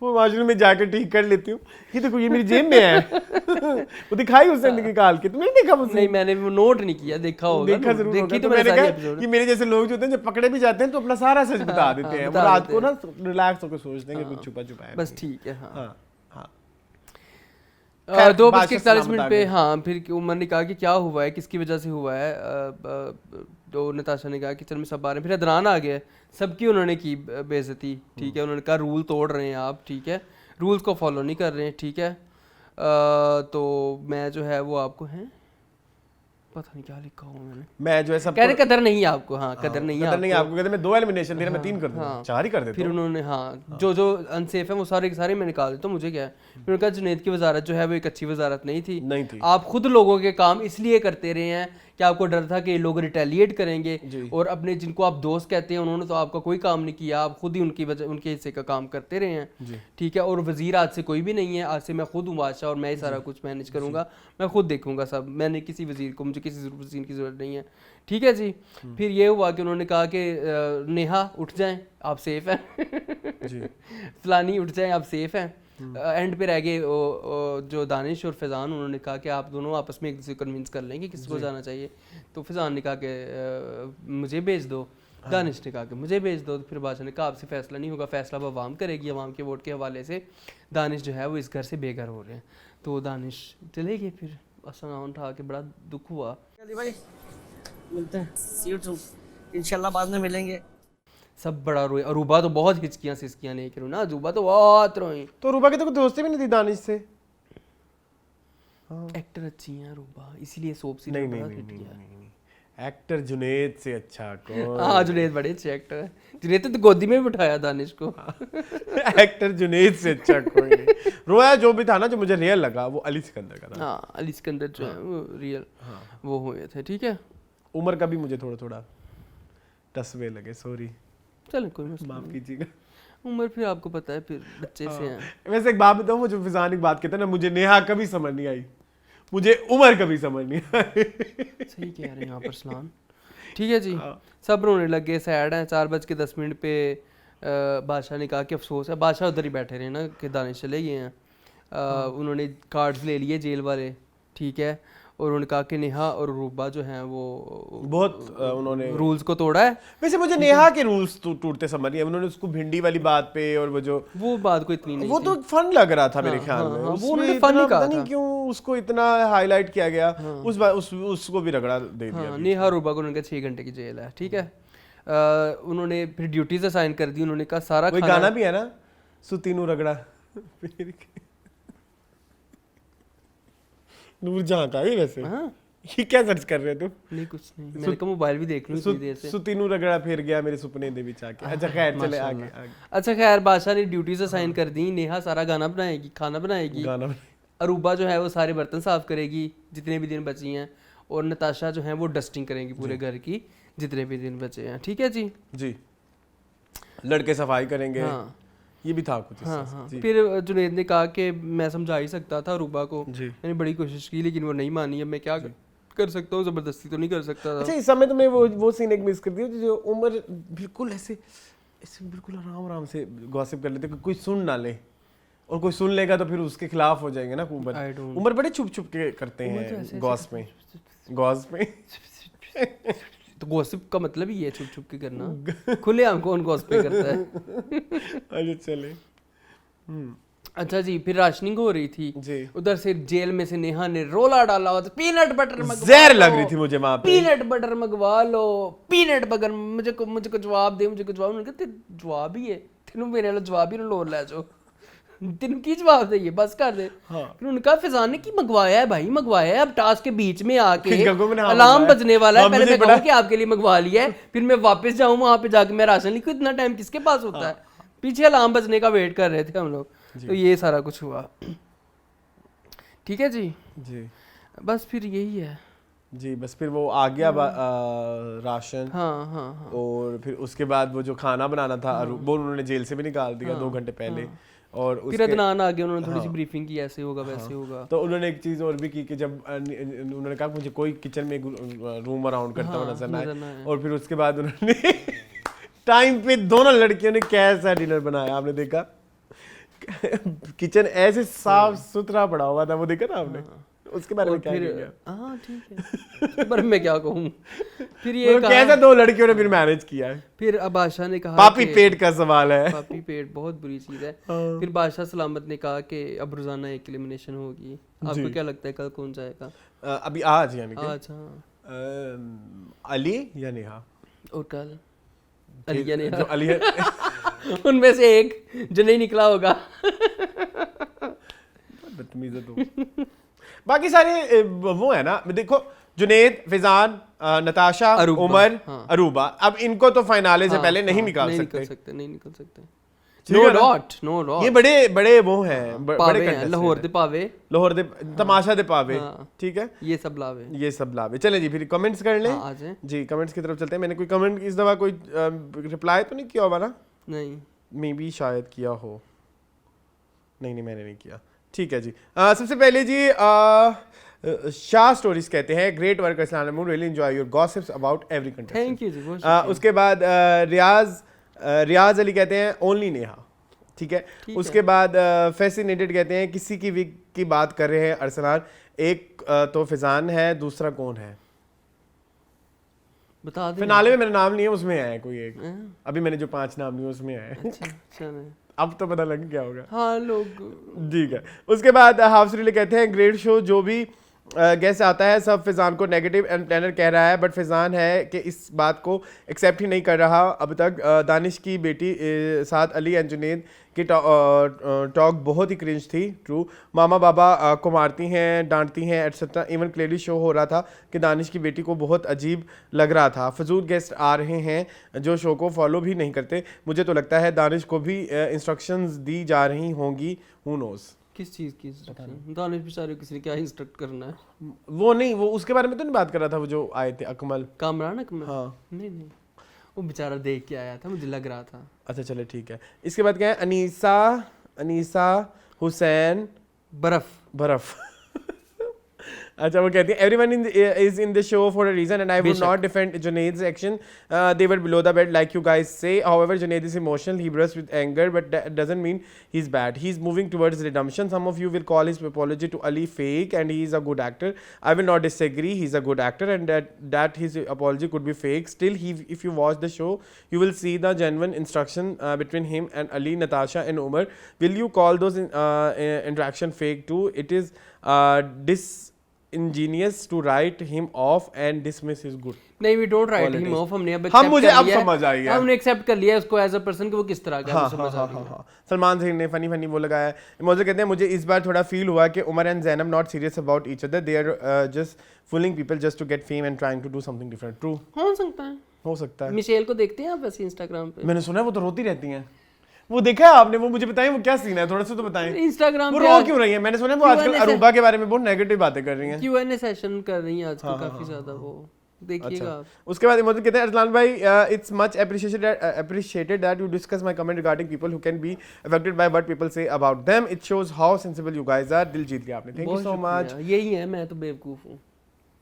वो वॉशरूम में जाकर ठीक कर लेती हूँ। ये देखो ये मेरी जेब में है। वो दिखाई उसने निकाल के, तुमने देखा मुझे? नहीं मैंने वो नोट नहीं किया, देखा होगा, देखा जरूर देखी होगा। तो तो मैंने मैंने सारी कहा एपिसोड। ये मेरे जैसे लोग जो होते हैं जब पकड़े भी जाते हैं तो अपना सारा सच बता देते हैं, वो बता रात देते को ना रिलैक्स होकर सोचते हैं कि कुछ छुपा छुपा है। बस ठीक है। हाँ हाँ हाँ। 2:41 पे हाँ फिर उमर ने कहा कि क्या हुआ है, किसकी वजह से हुआ है। तो नताशा ने कहा कि चल में सब आ रहे हैं। फिर अदनान आ गया, सबकी उन्होंने की बेइज्जती, ठीक है। उन्होंने कहा रूल तोड़ रहे हैं आप, ठीक है, रूल्स को फॉलो नहीं कर रहे हैं, ठीक है। तो मैं जो है वो आपको हैं पता नहीं क्या लिखा हुआ मैंने, मैं जो है सब कह रहे कदर नहीं है आपको। हाँ कदर नहीं है कदर नहीं आपको। आपको, कहते मैं 2 एलिमिनेशन दे रहा, मैं 3 कर दूंगा, 4 ही कर देता फिर हूं। उन्होंने हाँ जो अनसेफ है वो सारे के सारे मैं निकाल देता हूँ, मुझे क्या है। फिर उन्होंने कहा जुनेद की वजारत जो है वो एक अच्छी वजारत नहीं थी। आप खुद लोगों के काम इसलिए करते रहे हैं कि आपको डर था कि लोग रिटेलिएट करेंगे, और अपने जिनको आप दोस्त कहते हैं उन्होंने तो आपका कोई काम नहीं किया, आप खुद ही उनकी वजह उनके हिस्से का काम करते रहे हैं, ठीक है। और वजीर आज से कोई भी नहीं है, आज से मैं खुद हूँ बादशाह और मैं ही सारा कुछ मैनेज करूंगा, मैं खुद देखूंगा सब, मैंने किसी वजीर को, मुझे किसी वजीर की जरूरत नहीं है, ठीक है जी। फिर ये हुआ कि उन्होंने कहा कि नेहा उठ जाएं आप सेफ हैं, फलानी उठ जाएं आप सेफ हैं। एंड पे रह गए जो दानिश और फैज़ान, उन्होंने कहा कि आप दोनों आपस में एक दूसरे को कन्विंस कर लेंगे किसको जाना चाहिए। तो फैज़ान ने कहा कि मुझे भेज दो, दानिश ने कहा कि मुझे भेज दो। तो फिर बादशाह ने कहा आपसे फैसला नहीं होगा, फैसला अब अवाम करेगी, अवाम के वोट के हवाले से दानिश जो है वो इस घर से बेघर हो रहे हैं। तो दानिश चले गए। फिर आसमान उठा के बड़ा दुख हुआ। चलिए भाई मिलते हैं, सी यू सून, इंशाल्लाह बाद में मिलेंगे। सब बड़ा रोए। अरूबा तो बहुत हिचकियाँ सिचकियाँ नहीं करूँ ना, अजूबा तो बहुत रोई। तो रूबा की तो कोई दोस्ती भी नहीं थी दानिश से। एक्टर अच्छी हैं अरूबा, इसीलिए सोप सी नहीं, एक्टर जुनेद से अच्छा कौन? हाँ जुनेद बड़े अच्छे एक्टर हैं। जुनेद तो गोदी में भी बिठाया दानिश को। एक्टर जुनेद से अच्छा कोई नहीं। रोया जो भी था ना, जो मुझे रियल लगा वो अली सिकंदर का था। हाँ अली सिकंदर जो है वो रियल वो हुए थे, ठीक है। उमर का भी मुझे थोड़ा थोड़ा टसवे लगे, सॉरी। चलो कोई मसला माफ नहीं। कीजिएगा। उम्र फिर आपको पता है फिर बच्चे से हैं। वैसे एक बात बताऊं, वो जो फिजान एक बात कहता है ना, मुझे नेहा कभी समझ नहीं आई, मुझे उमर कभी समझ नहीं आई। सही कह रहे हैं यहाँ पर सलाम। ठीक है जी, सब रोने लगे, सैड हैं। 4:10 पे बादशाह ने कहा कि अफसोस है। बादशाह उधर ही बैठे रहे ना कि दानिश चले गए हैं। उन्होंने कार्ड्स ले लिए जेल वाले, ठीक है, और उन्होंने कहा कि नेहा और रूबा जो हैं वो बहुत उन्होंने रूल्स को तोड़ा है। वैसे मुझे नेहा के रूल्स टूटते समझ नहीं है। उन्होंने उसको भिंडी वाली बात पे, और वो बात को इतनी नहीं वो थी। तो फन लग रहा था मेरे ख्याल में। हाँ, वो उसमें उन्होंने इतना फन ही कहा पता नहीं था। क्यों उसको इतना हाईलाइट किया गया। उसको भी रगड़ा दे दिया। हाँ, नेहा रूबा को उन्होंने कहा 6 घंटे की जेल है, ठीक है। उन्होंने फिर ड्यूटीज असाइन कर दी। उन्होंने कहा सारा कोई खाना गाना भी है ना, सुतीनू रगड़ा। नूरजहां का है वैसे। हाँ? ये क्या सर्च कर रहे हो तुम? नहीं कुछ नहीं, मैंने कहा मोबाइल भी देख लूं इतनी देर से। सुतीनू रगड़ा फिर गया मेरे सुपने दे विच आके। अच्छा खैर चले आगे। अच्छा खैर, बादशाह ने ड्यूटीज असाइन कर दी। नेहा सारा गाना बनाएगी, खाना बनाएगी। गाना अरूबा जो है वो सारे बर्तन साफ करेगी जितने भी दिन बची हैं, और नताशा जो है वो डस्टिंग करेंगी पूरे घर की जितने भी दिन बचे हैं, ठीक है जी। जी, लड़के सफाई करेंगे। हाँ ये भी था कुछ हाँ इससे। हाँ। जी। फिर जुनैद ने कहा कि मैं समझा ही सकता था रूबा को, जी। मैंने बड़ी कोशिश की लेकिन वो नहीं मानी। अब मैं क्या कर सकता हूँ, जबरदस्ती तो नहीं कर सकता था। अच्छा, इस समय तुमने वो सीन एक मिस कर दिया जो उमर बिल्कुल ऐसे बिल्कुल आराम आराम से गॉसिप कर लेते, कोई सुन ना ले, और कोई सुन लेगा तो फिर उसके खिलाफ हो जाएंगे ना। उमर बड़े छुप छुप के करते हैं गॉस में। तो गॉसिप का मतलब ही है छुप छुप के करना। खुले आम कौन गॉसिप करता है। अच्छा चले। अच्छा जी, फिर राशनिंग हो रही थी जी। उधर से जेल में से नेहा ने रोला डाला हुआ था, पीनट बटर मंगवा जहर लो, लग रही थी मुझे वहां पे। पीनट बटर मंगवा लो, पीनट बटर मुझे को जवाब दे, मुझे को जवाब। उन्होंने कहा जवाब ही है तेनू, मेरे वाला जवाब ही ना लोर ले जाओ, तेनू की जवाब दे, ये बस कर दे। फिर उन्होंने कहा फिजान ने की मंगवाया है भाई, मंगवाया है। अब टास्क के बीच में आके अलार्म बजने वाला है, पहले मैं कहूँ कि आपके लिए मंगवा लिया है, फिर मैं वापस जाऊँ वहां पे जाके मैं राशन लिखूँ। इतना टाइम किसके पास होता है? पीछे अलार्म बजने का वेट कर रहे थे हम लोग। तो ये सारा कुछ हुआ, ठीक है जी। जी बस फिर यही है जी, बस फिर वो आ गया राशन। हाँ हाँ हाँ। और फिर उसके बाद वो जो खाना बनाना था वो उन्होंने जेल से भी निकाल दिया 2 घंटे पहले। और फिर अदनान आ गया, उन्होंने थोड़ी सी ब्रीफिंग की, ऐसे होगा वैसे होगा। तो उन्होंने एक चीज और भी की कि जब उन्होंने कहा मुझे कोई किचन में रूम अराउंड करता हुआ नजर ना आए। और फिर उसके बाद उन्होंने टाइम पे दोनों लड़कियों ने कैसा डिनर बनाया आपने देखा? किचन ऐसे साफ सुथरा पड़ा हुआ था, वो देखा था आपने? उसके बारे में क्या किया? हाँ ठीक है, पर मैं क्या कहूँ। फिर ये कैसा 2 लड़कियों ने फिर मैनेज किया है? फिर अब बादशाह ने कहा पापी पेट का सवाल है। पापी पेट बहुत बुरी चीज है। फिर बादशाह सलामत ने कहा कि अब रोजाना एक एलिमिनेशन होगी। आपको क्या लगता है कल कौन जाएगा? अभी आज यानी कि आज? हाँ। अली या नेहा? और कल अली या नेहा? जो अली है उनमें से एक जो नहीं निकला होगा। बदतमीज है तू। बाकी सारे वो है ना, देखो जुनैद, फिजान, नताशा, उमर, अरूबा, अब इनको तो फाइनाले से पहले नहीं निकाल सकते। नहीं निकल सकते। No doubt. ये बड़े वो हैं, बड़े कंटेस्टेंट। लाहौर दे तमाशा दे पावे, ठीक है, ये सब लावे। चले जी, फिर कमेंट्स कर लें। जी कमेंट्स की तरफ चलते हैं। मैंने कोई कमेंट इस दफा कोई रिप्लाई तो नहीं किया होगा ना? नहीं, मे बी शायद किया हो। नहीं मैंने नहीं किया। ठीक है जी। सबसे पहले जी शाह स्टोरीज कहते हैं ग्रेट वर्क अस्सलाम वालेकुम, really enjoy your gossips about every contestant. Thank you जी। उसके बाद रियाज अली कहते हैं ओनली नेहा, ठीक है। उसके बाद फैसिनेटेड कहते हैं किसी की वीक की बात कर रहे हैं अरसलान, एक तो फिजान है, दूसरा कौन है? बता दे। फिनाले में मेरा नाम नहीं है, उसमें है कोई एक। अभी मैंने जो 5 नाम लिए उसमें है। अच्छा अब तो पता लग गया होगा। हाँ लोग, ठीक है। उसके बाद हाफसुरीले कहते हैं ग्रेट शो, जो भी गेस्ट आता है सब फिजान को नेगेटिव एंड प्लानर कह रहा है, बट फिजान है कि इस बात को एक्सेप्ट ही नहीं कर रहा अब तक। दानिश की बेटी साथ अली एंड जुनैद की टॉक बहुत ही क्रिंज थी। ट्रू, मामा बाबा को मारती हैं, डांटती हैं एटसेट्रा। इवन क्लियरली शो हो रहा था कि दानिश की बेटी को बहुत अजीब लग रहा था। फजूल गेस्ट आ रहे हैं जो शो को फॉलो भी नहीं करते। मुझे तो लगता है दानिश को भी इंस्ट्रक्शंस दी जा रही होंगी, हु नोज। किस चीज़ की इंस्ट्रक्शन? दानिश बेचारे किसी ने क्या इंस्ट्रक्ट करना है? वो नहीं, वो उसके बारे में तो नहीं बात कर रहा था, वो जो आए थे अकमल, कामरान अकमल। हाँ नहीं वो बेचारा देख के आया था, मुझे लग रहा था। अच्छा चले ठीक है। इसके बाद क्या है, अनीसा हुसैन बर्फ अच्छा वो कहती है everyone is in the show for a reason and I would not defend Junaid's action, they were below the belt like you guys say, however Junaid is emotional, he bursts with anger but that doesn't mean he's bad, he's moving towards redemption. Some of you will call his apology to Ali fake and he is a good actor. I will not disagree, he's a good actor and that his apology could be fake. Still, if you watch the show you will see the genuine instruction between him and Ali, Natasha and Umar. Will you call those interaction fake too? It is ingenious to write him off and dismiss his good. नहीं, we don't write him off, हमने अब हम मुझे accept अब कर लिया है। समझ आई है। हमने एक्सेप्ट कर लिया है उसको एज अ पर्सन कि वो किस तरह का है, हाँ वो समझ आ रही है। हाँ। सलमान सिंह ने फनी वो लगाया है। इमोजी कहते हैं मुझे इस बार थोड़ा फील हुआ कि Umar and Zainab not serious about each other, they are just fooling people just to get fame and trying to do something different. True हो सकता है। हो सकता है। मिशेल को देखते हैं आप वैसे इंस्टाग्राम पे? मैंने सुना है वो तो रोती रहती हैं। वो देखा है आपने? वो मुझे बताएं वो क्या सीन है, थोड़ा सा तो बताएं। इंस्टाग्राम वो पे रो क्यों रही है? मैंने सुना है वो आजकल Q&A अरूबा के बारे में बहुत नेगेटिव बातें कर रही हैं। Q&A सेशन कर रही हैं आजकल काफी ज्यादा, वो देखिएगा आप। उसके बाद इमोजी कहते हैं अरसलान भाई it's much appreciated that you discuss my comment regarding people who can be affected by what people say about them. It shows how sensible you guys are. दिल जीत लिया आपने, थैंक यू सो मच। यही है, मैं तो बेवकूफ हूँ।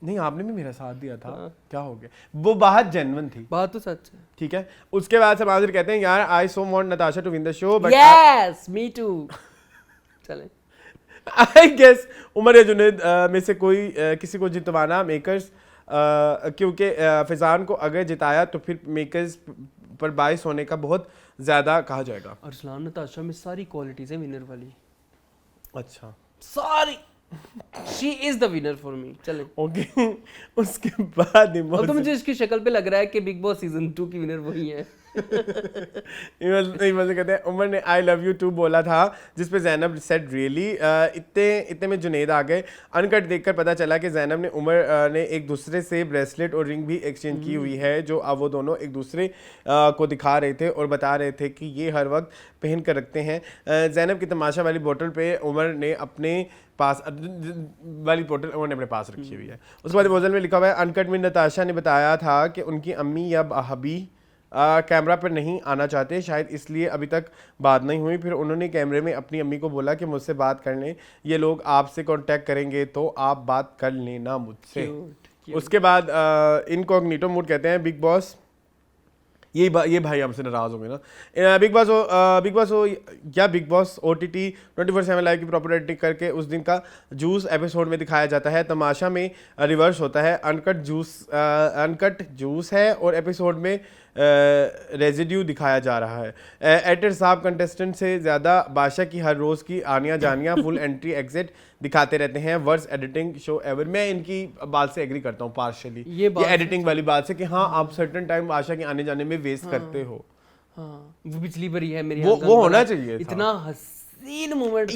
नहीं आपने भी मेरा साथ दिया था, क्या हो गया? वो बात जेन्युइन थी, बात तो सच है। ठीक है। उसके बाद समाजिर कहते हैं यार I so want Natasha to win the show but yes me too. चलें, आई गेस उमर या जुनैद में से कोई किसी को जितवाना मेकर्स, क्योंकि फिजान को अगर जिताया तो फिर मेकर्स पर बाइस होने का बहुत ज़्यादा कहा जाएगा। अरसलान नताशा में सारी क्वालिटीज है विनर वाली, अच्छा सारी। She is the winner for me. चलें, ओके। उसके बाद अब तो मुझे इसकी शक्ल पे लग रहा है कि बिग बॉस सीजन 2 की विनर वही है। कहते हैं उमर ने आई लव यू टू बोला था जिस पे जैनब सेड रियली, इतने में जुनैद आ गए। अनकट देखकर पता चला कि जैनब ने उमर ने एक दूसरे से ब्रेसलेट और रिंग भी एक्सचेंज की हुई है, जो अब वो दोनों एक दूसरे को दिखा रहे थे और बता रहे थे कि ये हर वक्त पहन कर रखते हैं। जैनब की तमाशा वाली बोतल पे उमर ने अपने पास वाली बोतल उन्होंने अपने पास रखी हुई है। उसके बाद बोतल में लिखा हुआ है अनकट में नताशा ने बताया था कि उनकी अम्मी या हबी कैमरा पर नहीं आना चाहते, शायद इसलिए अभी तक बात नहीं हुई। फिर उन्होंने कैमरे में अपनी अम्मी को बोला कि मुझसे बात कर लें, ये लोग आपसे कांटेक्ट करेंगे तो आप बात कर लेना मुझसे। उसके बाद इनकॉग्निटो मूड कहते हैं बिग बॉस, ये भाई हमसे नाराज होंगे ना। बिग बॉस हो या बिग बॉस OTT 24/7 लाइव की प्रॉपर एडिटिंग करके उस दिन का जूस एपिसोड में दिखाया जाता है, तमाशा में रिवर्स होता है। अनकट जूस है और एपिसोड में रेजिड्यू दिखाया जा रहा है। एडिटर साहब कंटेस्टेंट से ज़्यादा बादशाह की हर रोज़ की आनियाँ जानियाँ फुल एंट्री एग्जिट दिखाते रहते हैं। Worst editing show ever. मैं इनकी बात से एग्री करता हूँ पार्शियली, ये एडिटिंग वाली बात से कि हाँ आप सर्टन टाइम बादशाह के आने जाने में वेस्ट करते हो। हाँ, वो पिछली बारी है मेरी, वो होना चाहिए, इतना हसीन मोमेंट।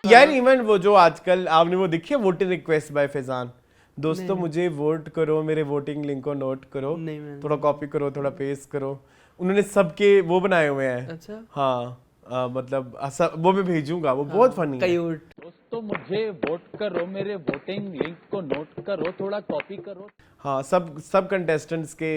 यार इवन वो जो आजकल आपने वो देखी है वोटिंग रिक्वेस्ट बाय फैजान, दोस्तों मुझे वोट करो, मेरे वोटिंग लिंक को नोट करो, थोड़ा कॉपी करो, थोड़ा पेस्ट करो। उन्होंने सबके वो बनाए हुए हैं। अच्छा हाँ मतलब वो मैं भेजूंगा, वो बहुत फनी है। दोस्तों मुझे वोट करो, मेरे वोटिंग लिंक को नोट करो, थोड़ा कॉपी करो। हाँ सब कंटेस्टेंट्स के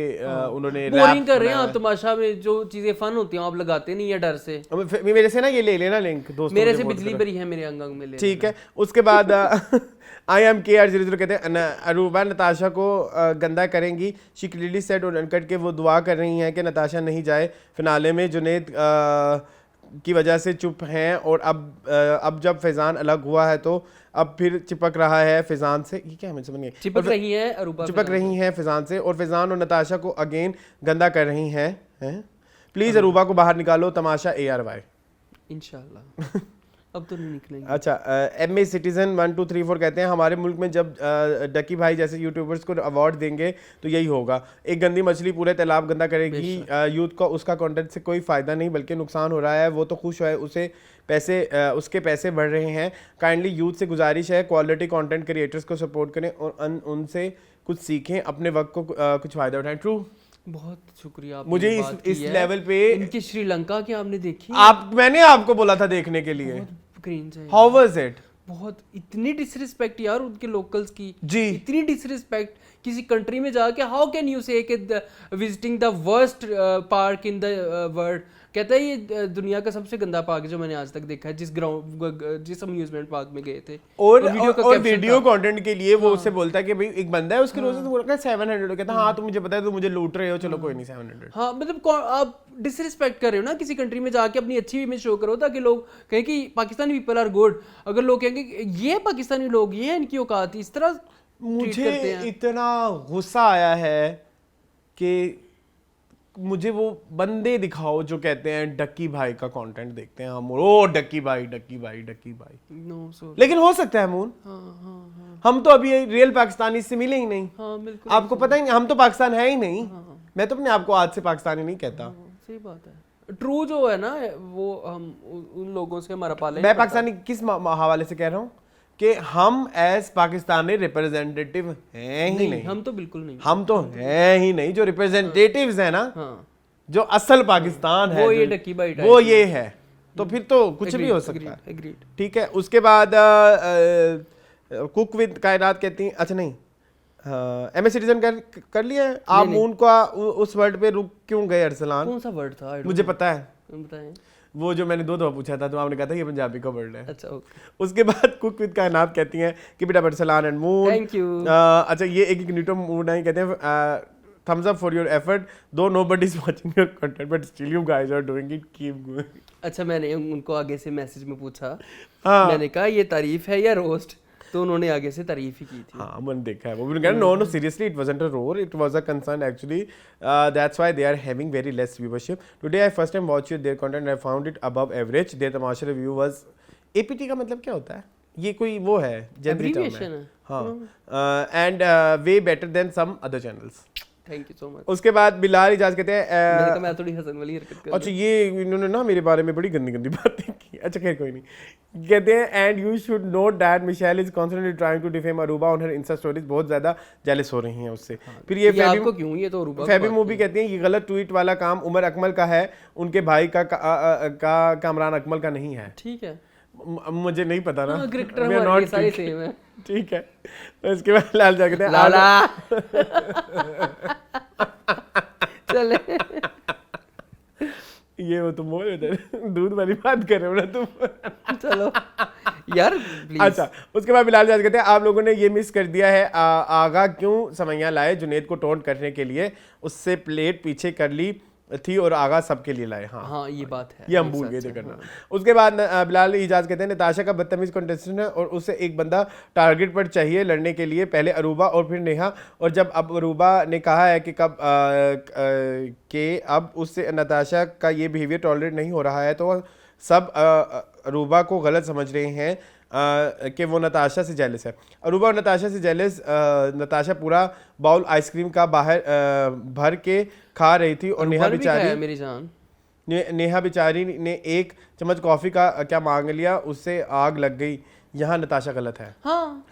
उन्होंने बोरिंग कर रहे हैं आप तमाशा में, जो चीजें फन होती हैं आप लगाते नहीं है डर से। मेरे से ना ये ले लेना लिंक दोस्तों, मेरे से पिछली बारी है मेरे अंग में ले, ठीक है। उसके बाद IMKR00 कहते हैं अरूबा नताशा को गंदा करेंगी, शी क्लियरली सेड और अनकट के वो दुआ कर रही हैं कि नताशा नहीं जाए फिनाले में। जुनैद की वजह से चुप हैं और अब जब फैजान अलग हुआ है तो अब फिर चिपक रहा है फैजान से। ये क्या है मुझे समझ नहीं, चिपक रही है अरूबा, चिपक रही हैं फैजान से और फैजान और नताशा को अगेन गंदा कर रही हैं। प्लीज अरूबा को बाहर निकालो, तमाशा ARY इंशाल्लाह। अब तो नहीं निकलेंगे। अच्छा MA Citizen 1234 कहते हैं हमारे मुल्क में जब डकी भाई जैसे यूट्यूबर्स को अवार्ड देंगे तो यही होगा, एक गंदी मछली पूरे तालाब गंदा करेगी, यूथ को उसका कंटेंट से कोई फ़ायदा नहीं बल्कि नुकसान हो रहा है। वो तो खुश है, उसके पैसे बढ़ रहे हैं। काइंडली यूथ से गुजारिश है क्वालिटी कंटेंट क्रिएटर्स को सपोर्ट करें और उनसे कुछ सीखें, अपने वक्त को कुछ फ़ायदा उठाएं। ट्रू, बहुत शुक्रिया। मुझे इस लेवल पे इनकी श्रीलंका की आपने देखी? मैंने आपको बोला था देखने के लिए। क्रीन चाहिए। How was it? बहुत इतनी डिसरिस्पेक्ट यार उनके लोकल्स की जी। इतनी डिसरिस्पेक्ट किसी कंट्री में जाके हाउ कैन यू से कि visiting the worst park in the world कहता है ये दुनिया का सबसे गंदा पार्क है जो मैंने आज तक देखा है जिस अम्यूजमेंट पार्क में गए थे और का वीडियो कंटेंट के लिए वो उससे बोलता है कि भाई एक बंदा है उसके रोज तो बोल रहा है 700 कहता हाँ तुम मुझे पता है तुम मुझे लूट रहे हो चलो कोई नहीं 700 हाँ मतलब आप डिसरिस्पेक्ट कर रहे हो ना किसी कंट्री में जाके अपनी अच्छी इमेज शो करो ताकि लोग कहें कि पाकिस्तानी पीपल आर गुड अगर लोग कहेंगे ये पाकिस्तानी लोग ये इनकी औकात इस तरह मुझे इतना गुस्सा आया है कि मुझे वो बंदे दिखाओ जो कहते हैं डक्की भाई का कंटेंट देखते हैं हम ओ डक्की भाई नो सो लेकिन हो सकता है मून हम तो अभी रियल पाकिस्तानी से मिले ही नहीं हाँ बिल्कुल आपको पता ही नहीं हम तो पाकिस्तान है ही नहीं मैं तो अपने आप को आज से पाकिस्तानी नहीं कहता सही बात है ट्रू जो है ना वो हम उन लोगों से हमारा पाले मैं पाकिस्तानी किस हवाले से कह रहा हूँ कि हम एज पाकिस्तानी रिप्रेजेंटेटिव हैं ही नहीं हम तो बिल्कुल नहीं हम तो हैं ही नहीं जो रिप्रेजेंटेटिव्स हैं ना जो असल पाकिस्तान है वो ये डक्की भाई वो ये है तो फिर तो कुछ भी हो सकता है ठीक है उसके बाद कुक विद कायनात कहती हैं अच्छा नहीं एमए सिटीजन कर लिया है आप मून का उस वर्ड पे रुक क्यों गए अरसलान कौन सा वर्ड था मुझे पता है बताएं वो जो मैंने 2 दफा पूछा था तो आपने कहा था ये पंजाबी का वर्ड है अच्छा ओके उसके बाद कुक विद कायनात कहती हैं कि बेटा Arsalan and moon thank you अच्छा ये एक न्यूटन मूड है कहते हैं thumbs up for your effort though nobody is watching your content but still you guys are doing it keep going अच्छा मैंने उनको आगे से मैसेज में पूछा हाँ मैंने कहा ये तारीफ है या रोस्ट तो उन्होंने आगे से तारीफ ही की थी हाँ मैंने देखा है वो भी कह no seriously it wasn't a roar it was a concern actually that's why they are having very less viewership today I first time watched their content and I found it above average their Tamasha review was APT का मतलब क्या होता है ये कोई वो है Abbreviation है हाँ and way better than some other channels thank you so much उसके बाद बिलाल इजाज कहते हैं मैंने कहा मैं थोड़ी हसन वाली हरकत कर अच्छा ये इन्होंने ना मेरे बारे में बड़ी गंदी गंदी बातें की अच्छा खैर कोई नहीं कहते हैं and you should note that Michelle is constantly trying to defame Aruba on her insta stories बहुत ज्यादा जेलस हो रही हैं उससे फिर ये आपको क्यों ये तो अरूबा फैबी मूवी कहती हैं ये गलत ट्वीट वाला काम उमर अकमल का है उनके भाई का कामरान अकमल का नहीं है ठीक है मुझे नहीं पता ना क्रिकेटर हमारे सारे सेम है ठीक है तो इसके बाद लाल जा कहते हैं लाला चले ये वो तुम बोल रहे दूध वाली बात कर रहे हो ना तुम चलो यार प्लीज अच्छा उसके बाद बिलाल जाज कहते हैं आप लोगों ने ये मिस कर दिया है आगा क्यों समैया लाए जुनेद को टोंट करने के लिए उससे प्लेट पीछे कर ली थी और आगा सबके लिए लाए हाँ ये बात है ये हम भूल गए थे करना उसके बाद बिलाल इजाज कहते हैं नताशा का बदतमीज कंटेस्टेंट है और उसे एक बंदा टारगेट पर चाहिए लड़ने के लिए पहले अरूबा और फिर नेहा और जब अब अरूबा ने कहा है कि कब कि अब उससे नताशा का ये बिहेवियर टॉलरेट नहीं हो रहा है तो सब अरूबा को गलत समझ रहे हैं कि वो नताशा से जेलस है अरूबा और नताशा से जेलस नताशा पूरा बाउल आइसक्रीम का बाहर भर के खा रही थी और नेहा बेचारी मेरी जान नेहा बेचारी ने एक चम्मच कॉफी का क्या मांग लिया उससे आग लग गई यहाँ नताशा गलत है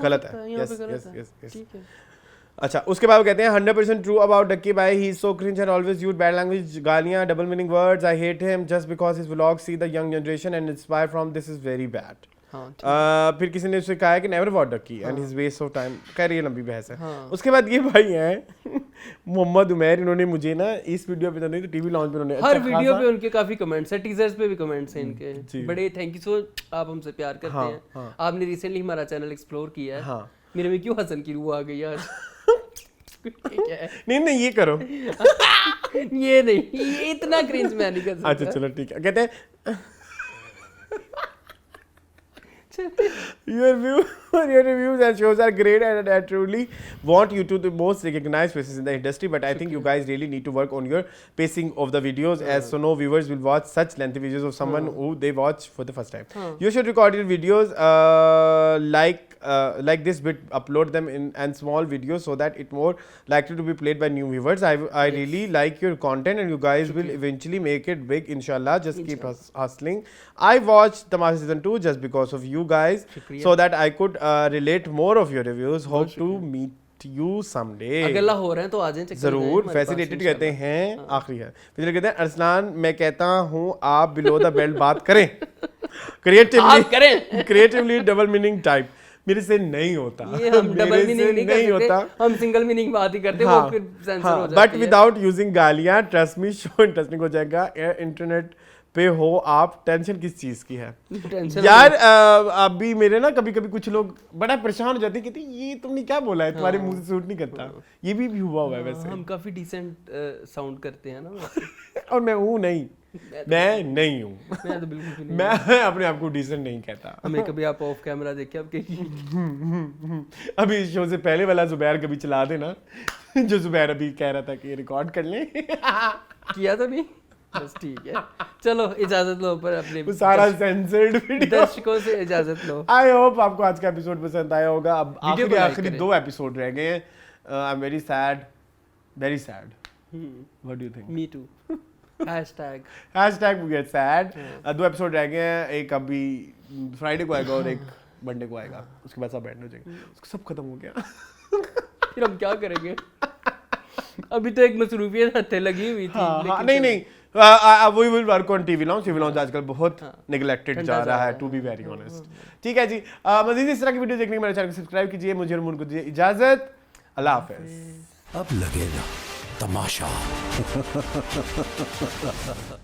गलत है यस अच्छा उसके बाद वो कहते हैं 100% ट्रू अबाउट डक्की भाई he is so cringe and always use bad language गालियां double meaning words I hate him just because his vlogs see the young generation and inspire from this is very bad फिर किसी ने उससे कहा है कि never what Ducky and his waste of time कह रही है लंबी बहस है उसके बाद ये भाई हैं मोहम्मद उमैर इन्होंने मुझे ना इस वीडियो पे तो नहीं तो टीवी लॉन्च पे उन्होंने हर वीडियो पे उनके काफी कमेंट्स है टीजर्स पे भी कमेंट्स हैं इनके बड़े थैंक यू सो आप हमसे प्यार करते हैं आपने रिसेंटली हमारा चैनल एक्सप्लोर किया है मेरे में क्यों हसन की रूह आ गई आज नहीं ये करो ये नहीं ये इतना क्रिंज मैं नहीं कर सकता अच्छा चलो ठीक है कहते हैं your reviews and shows are great and I truly want you to the most recognized faces in the industry but I think you guys really need to work on your pacing of the videos as so no viewers will watch such lengthy videos of someone who they watch for the first time. You should record your videos like this but upload them in and small videos so that it more likely to be played by new viewers. I really like your content and you guys will eventually make it big inshallah. Just keep hustling. I watched Tamasha season 2 just because of you guys so that I could relate more of your reviews. Hope to meet you someday. अगर लाहौर हैं तो आ जाएं जरूर facilitated कहते हैं आखिरी है फिर कहते हैं अरसलान मैं कहता हूँ आप बिलो द बेल्ट बात करें आप करें। क्रिएटिवली डबल मीनिंग टाइप मेरे से नहीं होता। ये हम डबल मेरे मीनिंग से नहीं कर होता। सकते, हम सिंगल मीनिंग बात ही करते हैं, वो फिर सेंसर हो जाती है। बट विदाउट यूजिंग गालियां, ट्रस्ट मी शो इंटरेस्टिंग हो जाएगा। इंटरनेट पे हो आप, टेंशन किस चीज की है टेंशन यार? अभी मेरे ना कभी कभी कुछ लोग बड़ा परेशान हो जाते हैं, कहते हैं ये तुमने क्या बोला है, तुम्हारे मुंह से सूट नहीं करता। ये भी हुआ हुआ है वैसे। हम काफी डिसेंट साउंड करते हैं ना वैसे। और मैं हूँ नहीं, मैं नहीं हूँ। मैं तो बिल्कुल भी नहीं। मैं अपने आप को डिसेंट नहीं कहता। हमें कभी आप ऑफ कैमरा देखे आपके अभी इस शो से पहले वाला जुबैर कभी चला देना, जो जुबैर अभी कह रहा था कि ये रिकॉर्ड कर लें। किया तो नहीं, बस ठीक है। चलो इजाजत लो पर अपने वो सारा सेंसर्ड वीडियो। दर्शकों से इजाजत लो। आई होप आपको आज का एपिसोड पसंद आया होगा। अब वीडियो को like आखिरी करें। 2 एपिसोड रह गए हैं। I am very sad, very sad. What do you think? Me too. Hashtag hashtag we get sad. 2 episode रह गए हैं, एक अभी फ्राइडे को आएगा और एक मंडे को आएगा, उसके बाद सब एंड हो जाएंगे। उसका सब खत्म हो गया। फिर हम क्या करेंगे? अभी तो एक मसरूफियत हत्थे लगी हुई थी। हाँ, नहीं we will work on TV launch. TV launch आजकल बहुत नेग्लेक्टेड जा रहा है, टू बी वेरी ऑनेस्ट। ठीक है जी, मजीद इस तरह की वीडियो देखने के मेरे चैनल को सब्सक्राइब कीजिए। मुझे और मुन को दीजिए इजाजत। अल्लाह हाफिज। अब लगेगा तमाशा।